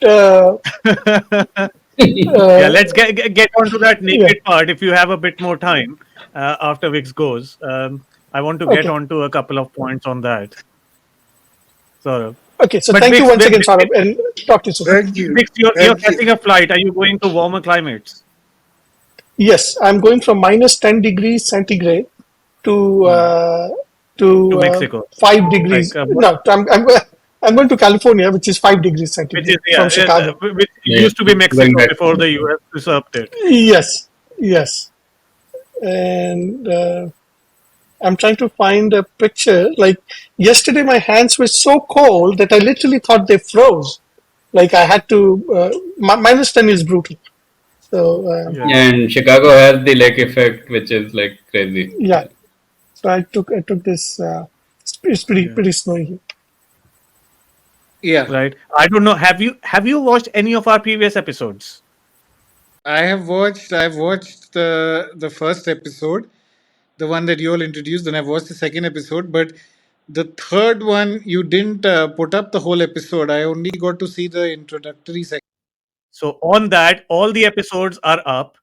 Yeah, uh, let's get on to that yeah. naked part if you have a bit more time after Vix goes. I want to get Okay. on to a couple of points on that, Saurabh. Okay. So But thank you Vix, once again, Saurabh, and talk to you soon. Thank you. Vix, you're Thank you. catching a flight. Are you going to warmer climates Yes, I'm going from minus 10 degrees centigrade to Hmm. uh, to to Mexico? 5 Like, degrees. No, I'm going to California, which is 5 degrees which is centigrade yeah, from Chicago. which Yeah, used to be going Mexico back. before the US usurped it. Yes, yes. And I'm trying to find a picture. Like yesterday, my hands were so cold that I literally thought they froze. Like I had to. -10 is brutal. So Yeah, And Chicago has the lake effect, which is like crazy. yeah. Yeah. So I took this. It's yeah, pretty snowy here. Yeah, right. I don't know. Have you watched any of our previous episodes? I have watched. I've watched the first episode, the one that you all introduced, and I've watched the second episode. But the third one, you didn't put up the whole episode. I only got to see the introductory section. So on that, all the episodes are up.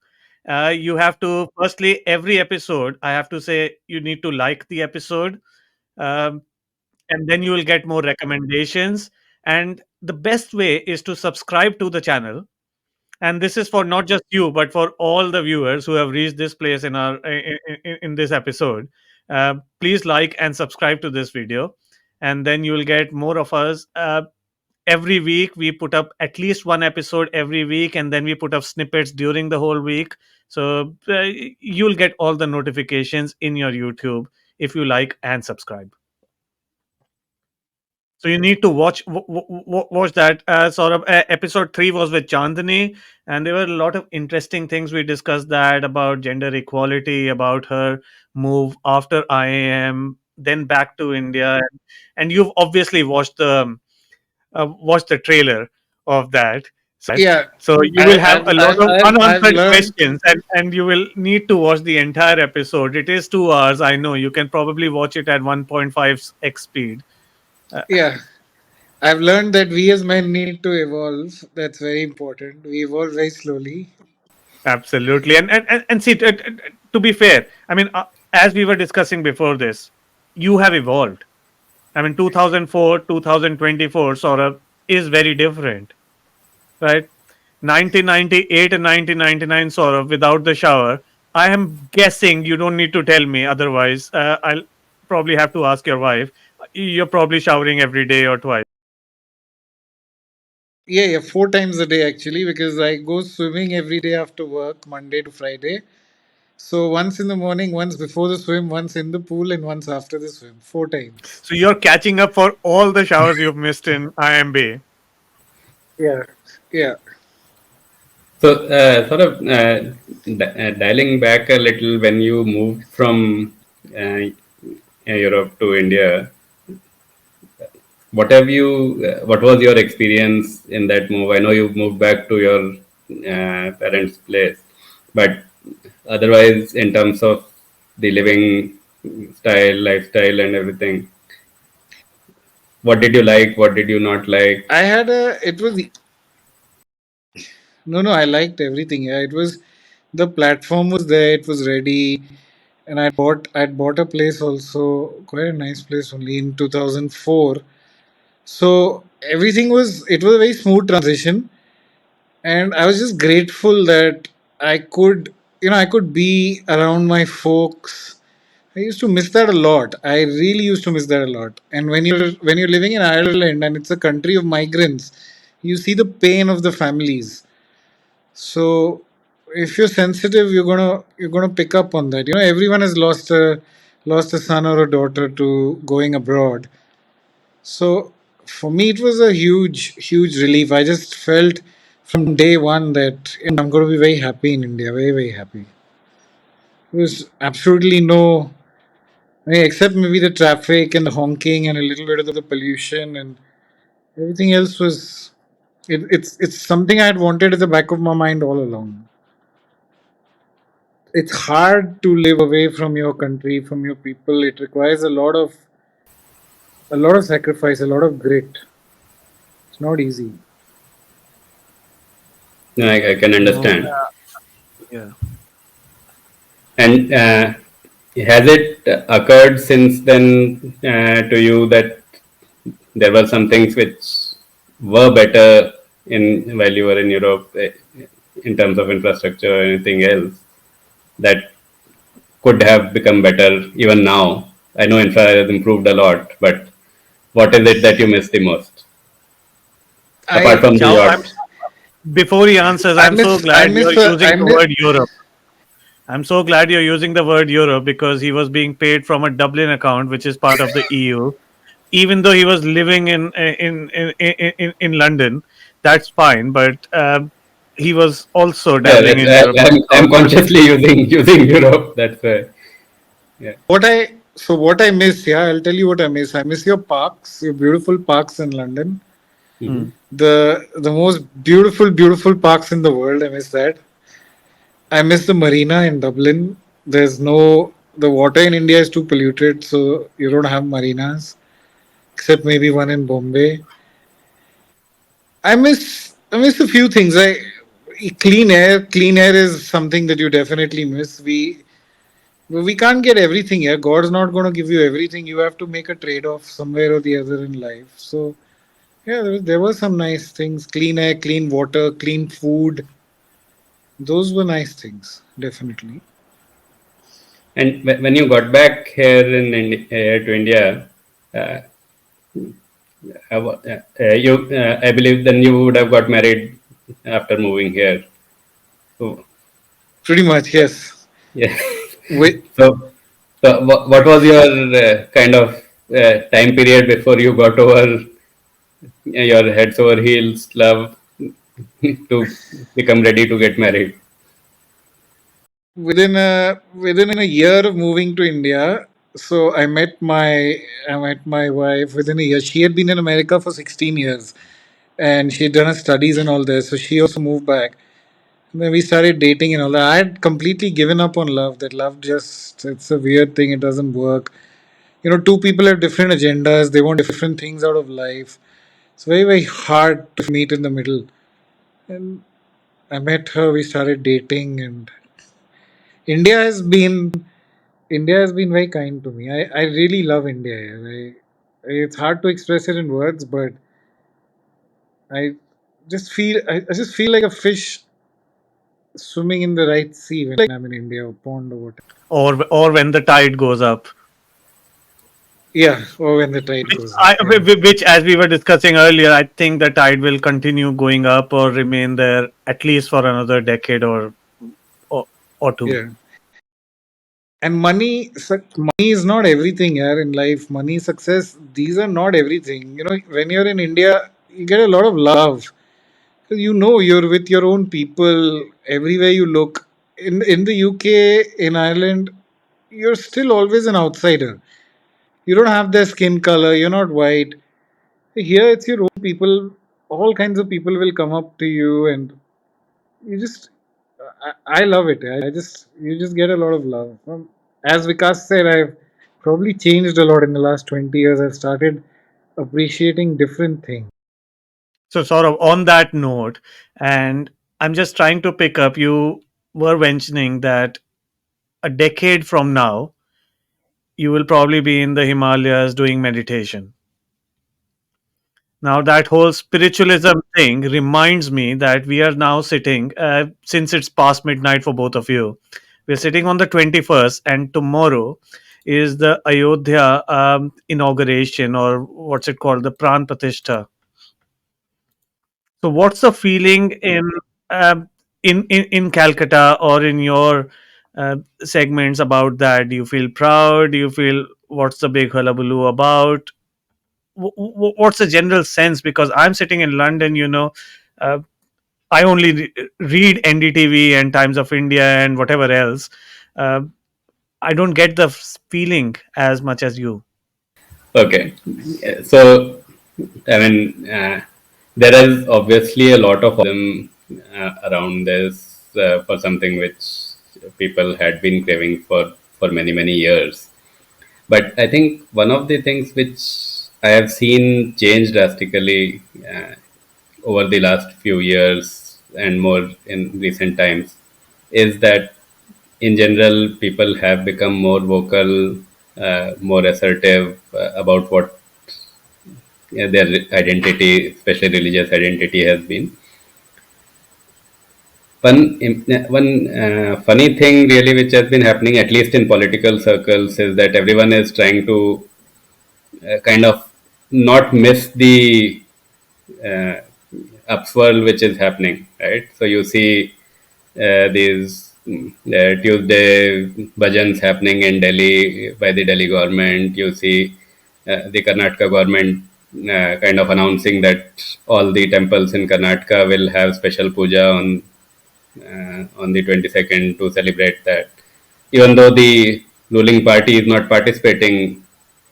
You have to firstly every episode. I have to say you need to like the episode, um, and then you will get more recommendations. And the best way is to subscribe to the channel. And this is for not just you, but for all the viewers who have reached this place in our in this episode. Please like and subscribe to this video, and then you will get more of us. Every week we put up at least one episode every week, and then we put up snippets during the whole week. So you'll get all the notifications in your YouTube if you like and subscribe. So you need to watch that. Sort of episode 3 was with Chandani, and there were a lot of interesting things we discussed that about gender equality, about her move after IIM, then back to India, and you've obviously watched the trailer of that. Yeah, So you will have a lot of I've unanswered learned. questions, and you will need to watch the entire episode. It is 2 hours. I know you can probably watch it at 1.5x speed. Uh, Yeah, I've learned that we as men need to evolve. That's very important. We evolve very slowly. Absolutely. And see, to be fair, I mean, as we were discussing before this, you have evolved. I mean, 2004, 2024 sort of is very different, right? 1998 and 1999 sort of without the shower. I am guessing you don't need to tell me, otherwise, I'll probably have to ask your wife. You're probably showering every day or twice. Yeah, yeah, 4 times a day actually, because I go swimming every day after work, Monday to Friday. So once in the morning, once before the swim, once in the pool, and once after the swim. 4 times. So you're catching up for all the showers you've missed in IMB. Yeah, yeah, So, sort of dialing back a little, when you moved from Europe to India, what was your experience in that move? I know you moved back to your parents' place, but otherwise, in terms of the living style, lifestyle, and everything, what did you like? What did you not like? I had a. It was no, no. I liked everything. Yeah, it was. The platform was there. It was ready, and I'd bought a place also, quite a nice place only in 2004. So everything was. It was a very smooth transition, and I was just grateful that I could, I could be around my folks. I used to miss that a lot. I really used to miss that a lot. And when you're living in Ireland and it's a country of migrants, you see the pain of the families. So if you're sensitive, you're gonna pick up on that. Everyone has lost a son or a daughter to going abroad. So for me, it was a huge, huge relief. I just felt from day one that I'm going to be very happy in India, very, very happy. There was absolutely no, except maybe the traffic and the honking and a little bit of the pollution, and everything else was. It's something I had wanted at the back of my mind all along. It's hard to live away from your country, from your people. It requires a lot of sacrifice, a lot of grit. It's not easy. No, I can No, understand. yeah. And has it occurred since then to you that there were some things which were better in while you were in Europe, in terms of infrastructure or anything else that could have become better even now? I know infra has improved a lot, but what is it that you miss the most, apart I from the Now, yacht? before he answers, I I'm so miss I glad miss you're the using I the miss word Europe. I'm so glad you're using the word Europe because he was being paid from a Dublin account, which is part of the EU. Even though he was living in London, that's fine. But he was also Yeah, dabbling in European I'm soccer. consciously using Europe. That's yeah. what I miss. Yeah, I'll tell you what I miss. I miss your parks, your beautiful parks in London. Hmm. Hmm. The most beautiful parks in the world. I miss that. I miss the marina in Dublin. There's no the water in India is too polluted, so you don't have marinas except maybe one in Bombay. I miss a few things. I clean air. Clean air is something that you definitely miss. We can't get everything here. God's not going to give you everything. You have to make a trade off somewhere or the other in life. So yeah, there were some nice things. Clean air, clean water, clean food. Those were nice things, definitely. And when you got back here here to India, uh, I believe then you would have got married after moving here. So, Pretty much, yes. yeah. We, so, what was your kind of time period before you got over your heads over heels love to become ready to get married? within a year of moving to India, so I met my wife within a year. She had been in America for 16 years, and she had done her studies and all this. So she also moved back. And then we started dating and all that. I had completely given up on love. That love just it's a weird thing. It doesn't work. Two people have different agendas. They want different things out of life. It's very hard to meet in the middle. And I met her. We started dating, and India has been India has been very kind to me. I really love India. It's hard to express it in words, but I I just feel like a fish swimming in the right sea when I'm in India or pond or whatever. Or when the tide goes up. Yeah, or when the tide Which, goes up. Yeah. which, as we were discussing earlier, I think the tide will continue going up or remain there at least for another decade or, or two. Yeah. And money is not everything here in life. Money, success, these are not everything. When you're in India, you get a lot of love. 'Cause you're with your own people everywhere you look. In the UK, in Ireland, you're still always an outsider. You don't have their skin color. You're not white. Here, it's your own people. All kinds of people will come up to you, and you just. I love it. You just get a lot of love. As Vikas said, I've probably changed a lot in the last 20 years. I've started appreciating different things. So, sort of on that note, and I'm just trying to pick up, you were mentioning that a decade from now, you will probably be in the Himalayas doing meditation. Now, that whole spiritualism thing reminds me that we are now sitting, since it's past midnight for both of you, we're sitting on the 21st, and tomorrow is the Ayodhya inauguration, or what's it called, the Pran Pratishtha. So, what's the feeling um, in Calcutta or in your segments about that? Do you feel proud? Do you feel what's the big hullabaloo about? What's the general sense? Because I'm sitting in London, uh, I only read NDTV and Times of India and whatever else. Uh, I don't get the feeling as much as you. Okay, so I mean, there is obviously a lot of around this for something which people had been craving for many years. But I think one of the things which I have seen change drastically over the last few years and more in recent times is that in general people have become more vocal, more assertive about what their identity, especially religious identity, has been. One funny thing, really, which has been happening, at least in political circles, is that everyone is trying to kind of not miss the uh, upswirl which is happening, right? So you see these Tuesday bhajans happening in Delhi by the Delhi government. You see the Karnataka government kind of announcing that all the temples in Karnataka will have special puja on the 22nd to celebrate that. Even though the ruling party is not participating,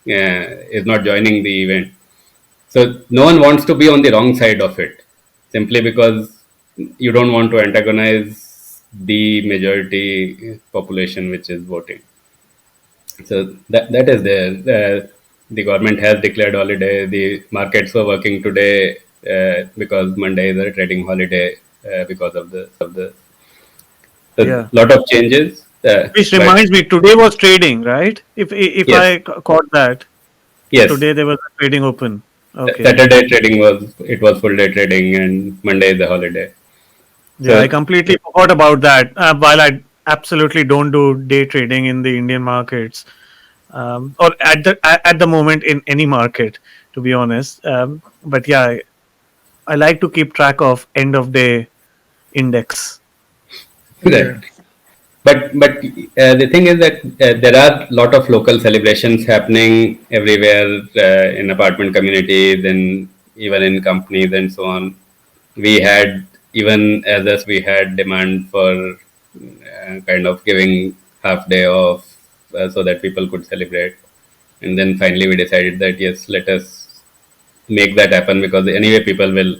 is not joining the event, so no one wants to be on the wrong side of it, simply because you don't want to antagonize the majority population which is voting. So that is there. The government has declared holiday. The markets were working today because Monday is a trading holiday because of this. So Yeah. lot of changes, Which but reminds me, today was trading, right? If yes, I caught that, yes. today there was a trading open. Okay. Saturday trading was full day trading, and Monday is a holiday. Yeah, I So completely forgot about that. While I absolutely don't do day trading in the Indian markets, or at the moment in any market, to be honest. But yeah, I like to keep track of end of day index. right. Yeah. But the thing is that there are a lot of local celebrations happening everywhere in apartment communities and even in companies and so on. We had, even as us, we had demand for kind of giving half day off so that people could celebrate. And then finally we decided that yes, let us make that happen, because anyway people will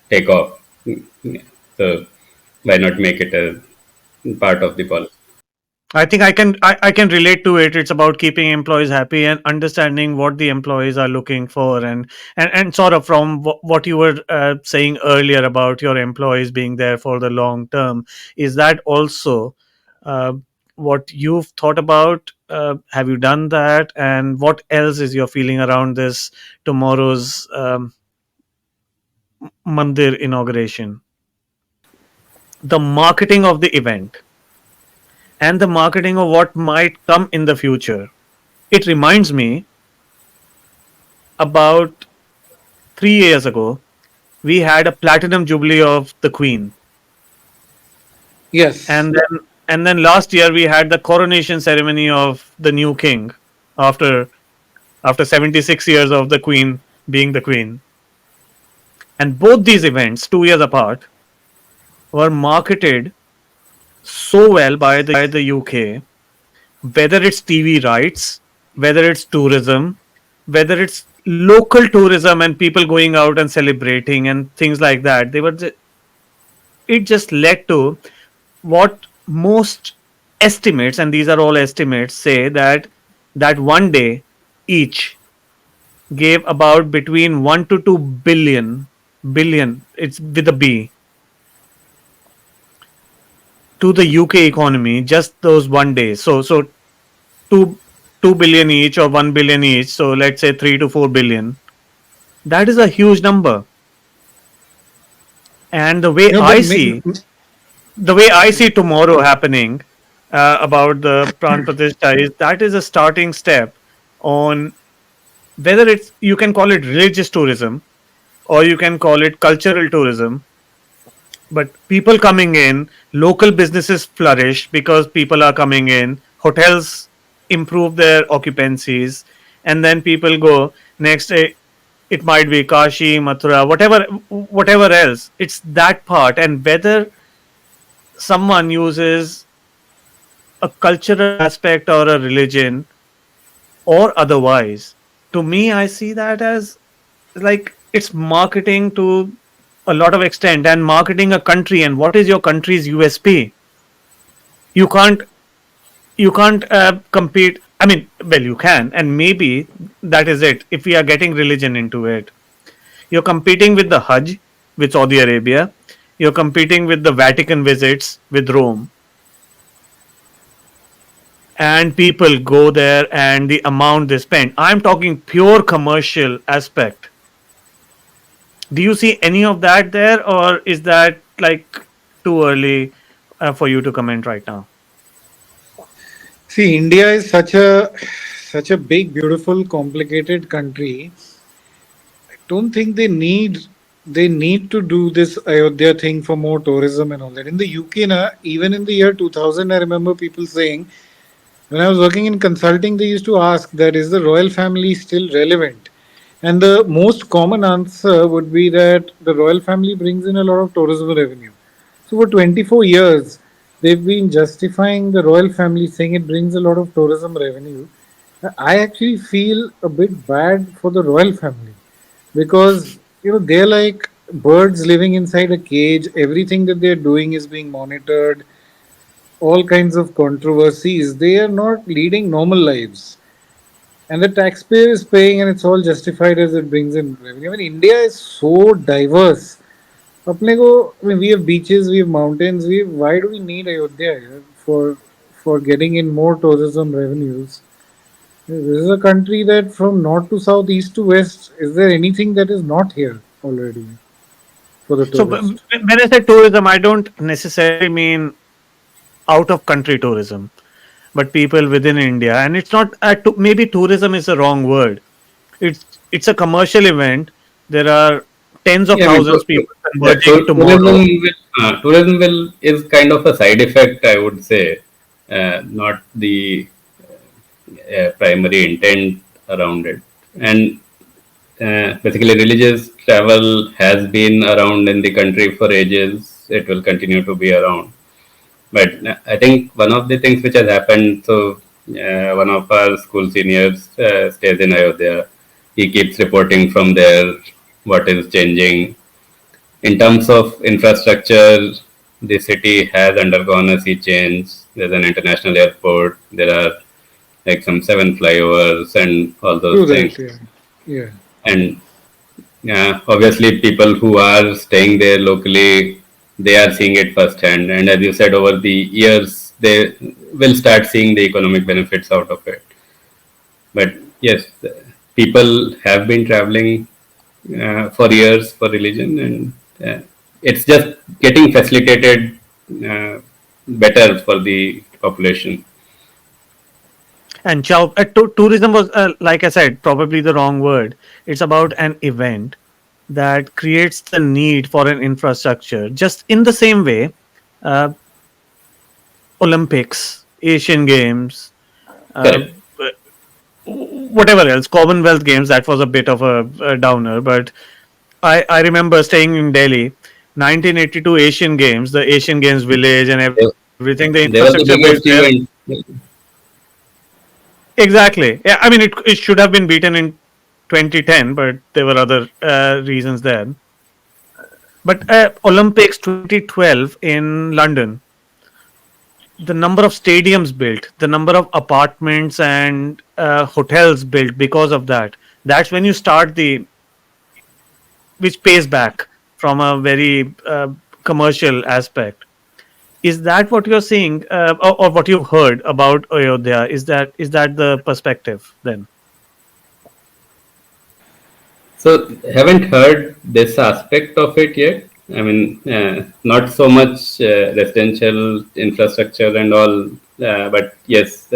take off. So why not make it a part of the policy? I think I can relate to it. It's about keeping employees happy and understanding what the employees are looking for, and sort of from what you were saying earlier about your employees being there for the long term. Is that also uh, what you've thought about? Have you done that? And what else is your feeling around this tomorrow's mandir inauguration? The marketing of the event and the marketing of what might come in the future. It reminds me about 3 years ago, we had a platinum jubilee of the Queen, Yes. and then last year we had the coronation ceremony of the new king after 76 years of the Queen being the Queen. And both these events, 2 years apart, were marketed so well by the UK, whether it's TV rights, whether it's tourism, whether it's local tourism and people going out and celebrating and things like that. It just led to what most estimates, and these are all estimates, say that one day each gave about between 1 to 2 billion, it's with a B, to the UK economy, just those one day. So 2 2 billion each or 1 billion each, so let's say 3 to 4 billion. That is a huge number. And You know, the way I see tomorrow happening about the Pran Pratishtha is that is a starting step on whether it's, you can call it religious tourism or you can call it cultural tourism, but people coming in, local businesses flourish because people are coming in, hotels improve their occupancies, and then people go next. It might be Kashi, Mathura, whatever else. It's that part, and whether someone uses a cultural aspect or a religion or otherwise, to me, I see that as like it's marketing to a lot of extent, and marketing a country. And what is your country's USP? You can't compete. I mean, well, you can, and maybe that is it. If we are getting religion into it, you're competing with the Hajj with Saudi Arabia. You're competing with the Vatican visits with Rome, and people go there and the amount they spend. I'm talking pure commercial aspect. Do you see any of that there, or is that like too early for you to comment right now? see, India is such a big, beautiful, complicated country. don't think they need to do this Ayodhya thing for more tourism and all that. In the UK, na, even in the year 2000, I remember people saying when I was working in consulting, they used to ask that is the royal family still relevant? And the most common answer would be that the royal family brings in a lot of tourism revenue. So for 24 years, they've been justifying the royal family, saying it brings a lot of tourism revenue. I actually feel a bit bad for the royal family because they're like birds living inside a cage. Everything that they're doing is being monitored. All kinds of controversies. They are not leading normal lives, and the taxpayer is paying, and it's all justified as it brings in revenue. I mean, India is so diverse. अपने को, I mean, we have beaches, we have mountains. Why do we need Ayodhya here for getting in more tourism revenues? This is a country that from north to south, east to west, is there anything that is not here already for the So tourist? when I say tourism, I don't necessarily mean out of country tourism, but people within India. And it's not maybe tourism is the wrong word. It's a commercial event. There are tens of Yeah, I mean, thousands people yeah, converging tourism tomorrow. tourism will is kind of a side effect, I would say, not the primary intent around it. And basically, religious travel has been around in the country for ages. It will continue to be around. But I think one of the things which has happened, so one of our school seniors stays in Ayodhya. He keeps reporting from there what is changing. In terms of infrastructure, the city has undergone a sea change. There's an international airport. There are like some seven flyovers and all those True things. that, yeah. Yeah. And obviously, people who are staying there locally, they are seeing it firsthand. And as you said, over the years, they will start seeing the economic benefits out of it. But yes, people have been traveling for years for religion, and it's just getting facilitated better for the population. And tourism was, like I said, probably the wrong word. It's about an event that creates the need for an infrastructure. Just in the same way, uh, Olympics, Asian Games, uh, Correct. whatever else, Commonwealth Games, that was a bit of a downer. But I remember staying in Delhi, 1982 Asian Games, the Asian Games village and They, everything, the infrastructure they built were the there. biggest event. Exactly. Yeah, I mean, it should have been beaten in 2010, but there were other reasons there. But Olympics 2012 in London, the number of stadiums built, the number of apartments and hotels built because of that. That's when you start which pays back from a very commercial aspect. Is that what you're seeing, or what you've heard about Ayodhya? Is that the perspective then? So haven't heard this aspect of it yet. I mean, not so much residential infrastructure and all, but yes,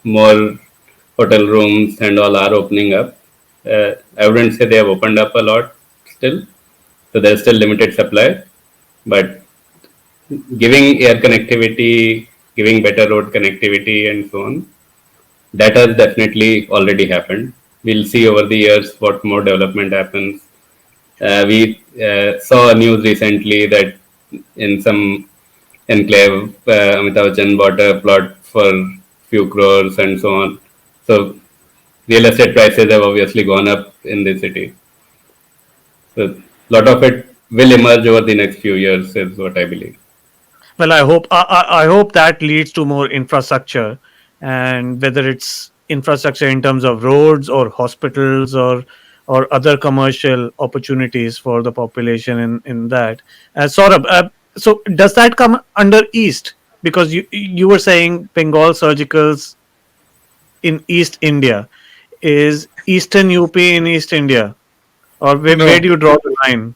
more hotel rooms and all are opening up. I wouldn't say they have opened up a lot still, so there's still limited supply. But giving air connectivity, giving better road connectivity, and so on, that has definitely already happened. We'll see over the years what more development happens. We saw news recently that in some enclave, Amitabh Bachchan bought a plot for few crores and so on. So real estate prices have obviously gone up in the city. So a lot of it will emerge over the next few years, is what I believe. Well, I hope that leads to more infrastructure, and whether it's infrastructure in terms of roads or hospitals or other commercial opportunities for the population in that. Saurabh, so does that come under East? Because you were saying Bengal surgicals in East India. Is Eastern UP in East India, or where No. do you draw the line?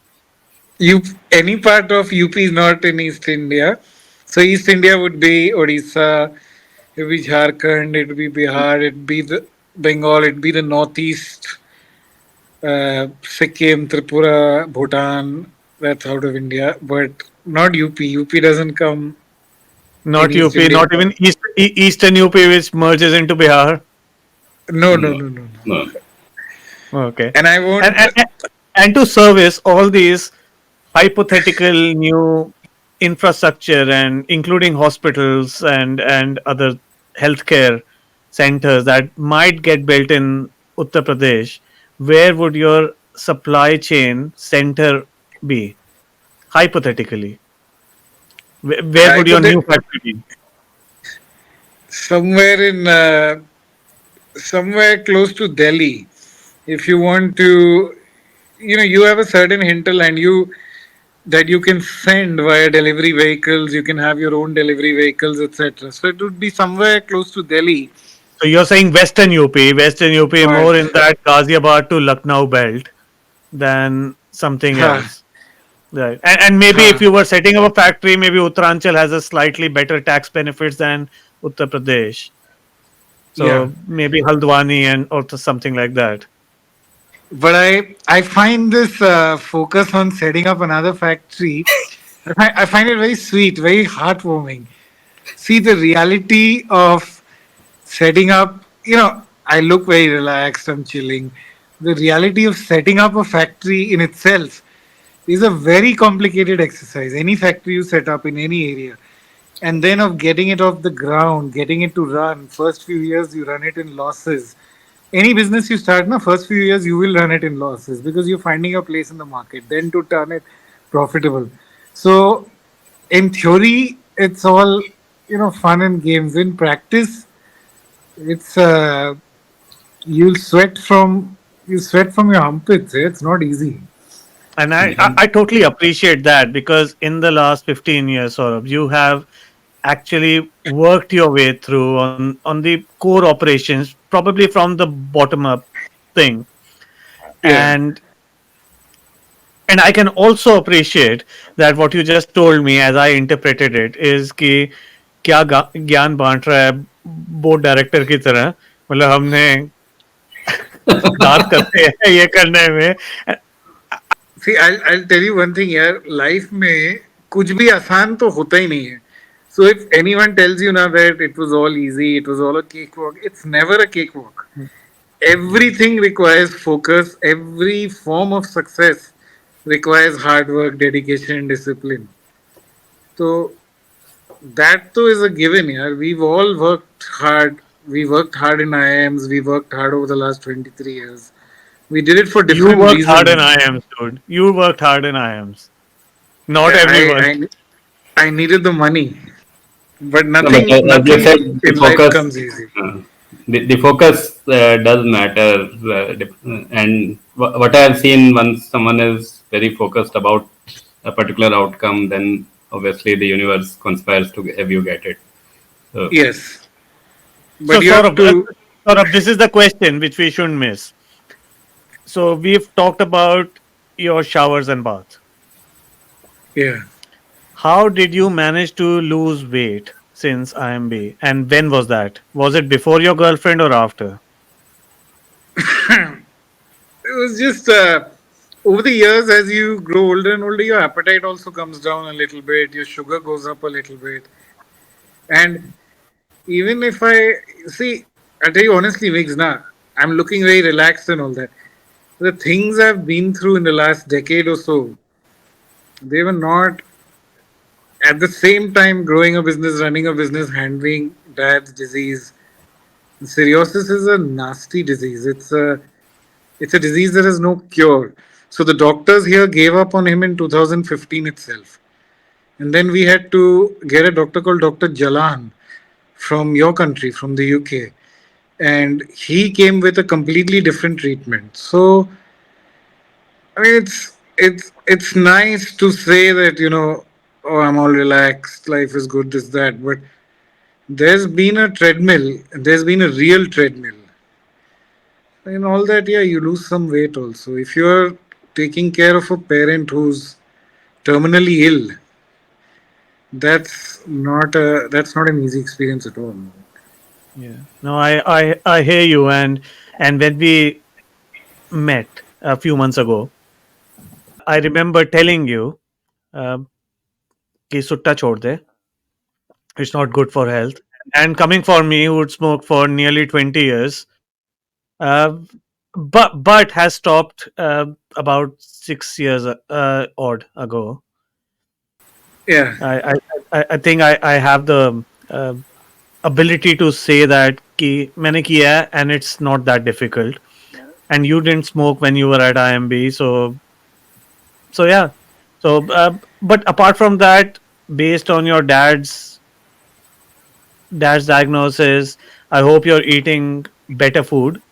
Any part of UP is not in East India. So East India would be Odisha, it would be Jharkhand, it would be Bihar, it would be the Bengal, it would be the Northeast. Sikkim, Tripura, Bhutan. That's out of India, but not UP. UP doesn't come in Not East UP, India. not even Eastern UP, which merges into Bihar. No, no, No, no, no, no. no. Okay. And I And, won't. and, and and to service all these hypothetical new infrastructure and including hospitals and other healthcare centers that might get built in Uttar Pradesh, where would your supply chain center be? Hypothetically, where would your new Hypothet- factory be? somewhere in somewhere close to Delhi. If you want to, you have a certain hinterland that you can send via delivery vehicles. You can have your own delivery vehicles, etc. So it would be somewhere close to Delhi. So you're saying Western UP But more in that Ghaziabad to Lucknow belt than something ha else. Right. And maybe if ha you were setting up a factory, maybe Uttaranchal has a slightly better tax benefits than Uttar Pradesh. yeah. So maybe Haldwani and or something like that. But I find this focus on setting up another factory. I find it very sweet, very heartwarming. See the reality of setting up. I look very relaxed. I'm chilling. The reality of setting up a factory in itself is a very complicated exercise. Any factory you set up in any area, and then of getting it off the ground, getting it to run. First few years you run it in losses. Any business you start, na first few years you will run it in losses because you're finding your place in the market. Then to turn it profitable. So in theory, it's all fun and games. In practice, it's you sweat from your armpits. It's not easy. And I totally appreciate that because in the last 15 years, Saurabh, you have actually worked your way through on the core operations, probably from the bottom up thing. Yeah. And I can also appreciate that what you just told me as I interpreted it is कि क्या ज्ञान बांट रहा है board director की तरह मतलब हमने दांत करते हैं ये करने में. See, I'll tell you one thing here. Life में कुछ भी आसान तो होता ही नहीं है. So if anyone tells you now that it was all easy, it was all a cakewalk, it's never a cakewalk. Everything requires focus. Every form of success requires hard work, dedication, discipline. So that too is a given here. We've all worked hard. We worked hard in IIMs. We worked hard over the last 23 years. We did it for You different worked hard in reasons. IIMs, dude. You worked hard in IIMs. Not everyone. I, I needed the money, but No, but as you nothing said, the in life focus, comes easy. uh, the focus does matter. And what I have seen, once someone is very focused about a particular outcome, then obviously the universe conspires to have you get it. So, Yes, So but you have to. Saurabh, this is the question which we shouldn't miss. So we've talked about your showers and bath. Yeah. How did you manage to lose weight since IMB? And when was that? Was it before your girlfriend or after? It was just over the years, as you grow older and older, your appetite also comes down a little bit. Your sugar goes up a little bit, and even if I see, I tell you honestly, Migs, now I'm looking very relaxed and all that. The things I've been through in the last decade or so, they were not at the same time growing a business, running a business, handling dad's disease. Cirrhosis is a nasty disease. It's a disease that has no cure. So the doctors here gave up on him in 2015 itself. And then we had to get a doctor called Dr. Jalan from your country, from the UK. And he came with a completely different treatment. So I mean it's nice to say that, oh, I'm all relaxed, life is good, this, that, but there's been a treadmill, there's been a real treadmill. In all that, yeah, you lose some weight also. If you're taking care of a parent who's terminally ill, that's not an easy experience at all. Yeah. No, I hear you. And when we met a few months ago. I remember telling you uh, कि सुट्टा छोड़ दे. It's not good for health. And coming for me, who would smoke for nearly 20 years, uh, but has stopped about 6 years odd ago. Yeah. I I think I have the ability to say that कि मैंने किया है and it's not that difficult. And you didn't smoke when you were at IMB, so yeah. So, but apart from that, based on your dad's diagnosis, I hope you're eating better food,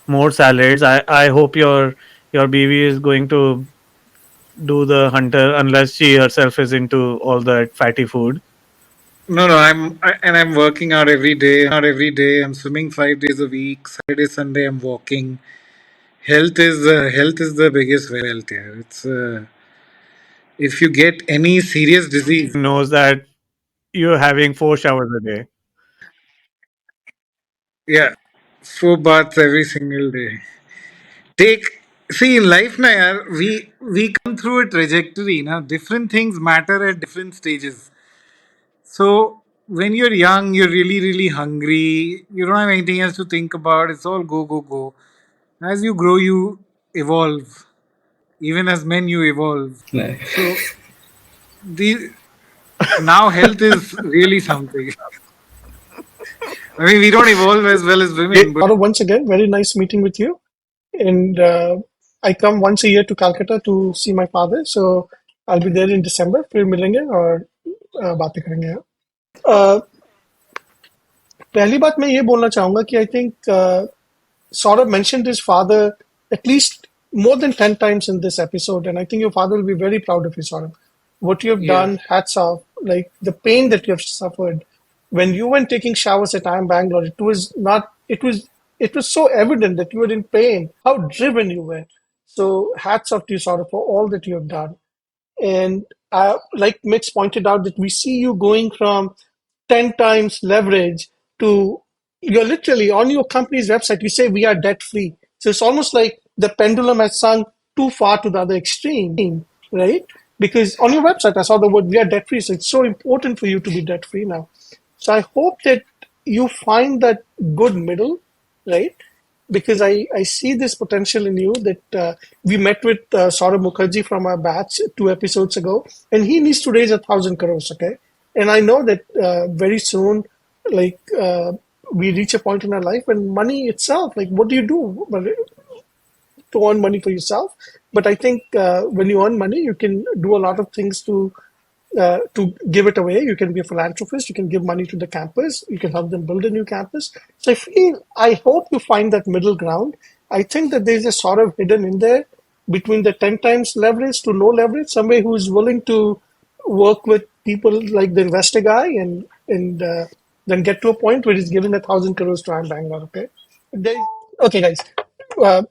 more salads. I hope your baby is going to do the hunter unless she herself is into all that fatty food. No, no, and I'm working out every day. I'm swimming 5 days a week. Saturday, Sunday, I'm walking. Health is the biggest wealth here. It's if you get any serious disease, Knows that you're having 4 showers a day. yeah, 4 baths every single day. Take See in life, na yaar, we come through a trajectory. Now, different things matter at different stages. So when you're young, you're really hungry. You don't have anything else to think about. It's all go go go. As you grow, you evolve. Even as men, you evolve. So the now health is really something. I mean, we don't evolve as well as women, but Once again, very nice meeting with you. And I come once a year to Calcutta to see my father. So I'll be there in December. फिर मिलेंगे और बातें करेंगे. Uh, पहली बात मैं ये बोलना चाहूंगा कि I think Saurabh mentioned his father at least more than 10 times in this episode. And I think your father will be very proud of you, Saurabh. What you have yeah. done, hats off. Like the pain that you have suffered. When you went taking showers at IIM Bangalore, it was so evident that you were in pain, how driven you were. So hats off to you, Saurabh, for all that you have done. And like Mix pointed out, that we see you going from 10 times leverage to you're literally on your company's website, you say we are debt free. So it's almost like the pendulum has swung too far to the other extreme, right? Because on your website, I saw the word we are debt free. So it's so important for you to be debt free now. So I hope that you find that good middle, right? Because I see this potential in you that we met with Saurabh Mukherjee from our batch 2 episodes ago, and he needs to raise 1,000 crores, okay? And I know that very soon, like we reach a point in our life when money itself, like what do you do to earn money for yourself? But I think when you earn money, you can do a lot of things to give it away. You can be a philanthropist. You can give money to the campus. You can help them build a new campus. So I hope you find that middle ground. I think that there's a sort of hidden in there between the 10 times leverage to no leverage, somebody who's willing to work with people like the investor guy and then get to a point where he's giving 1,000 crores to Bangalore. Okay. There, okay, guys. Uh,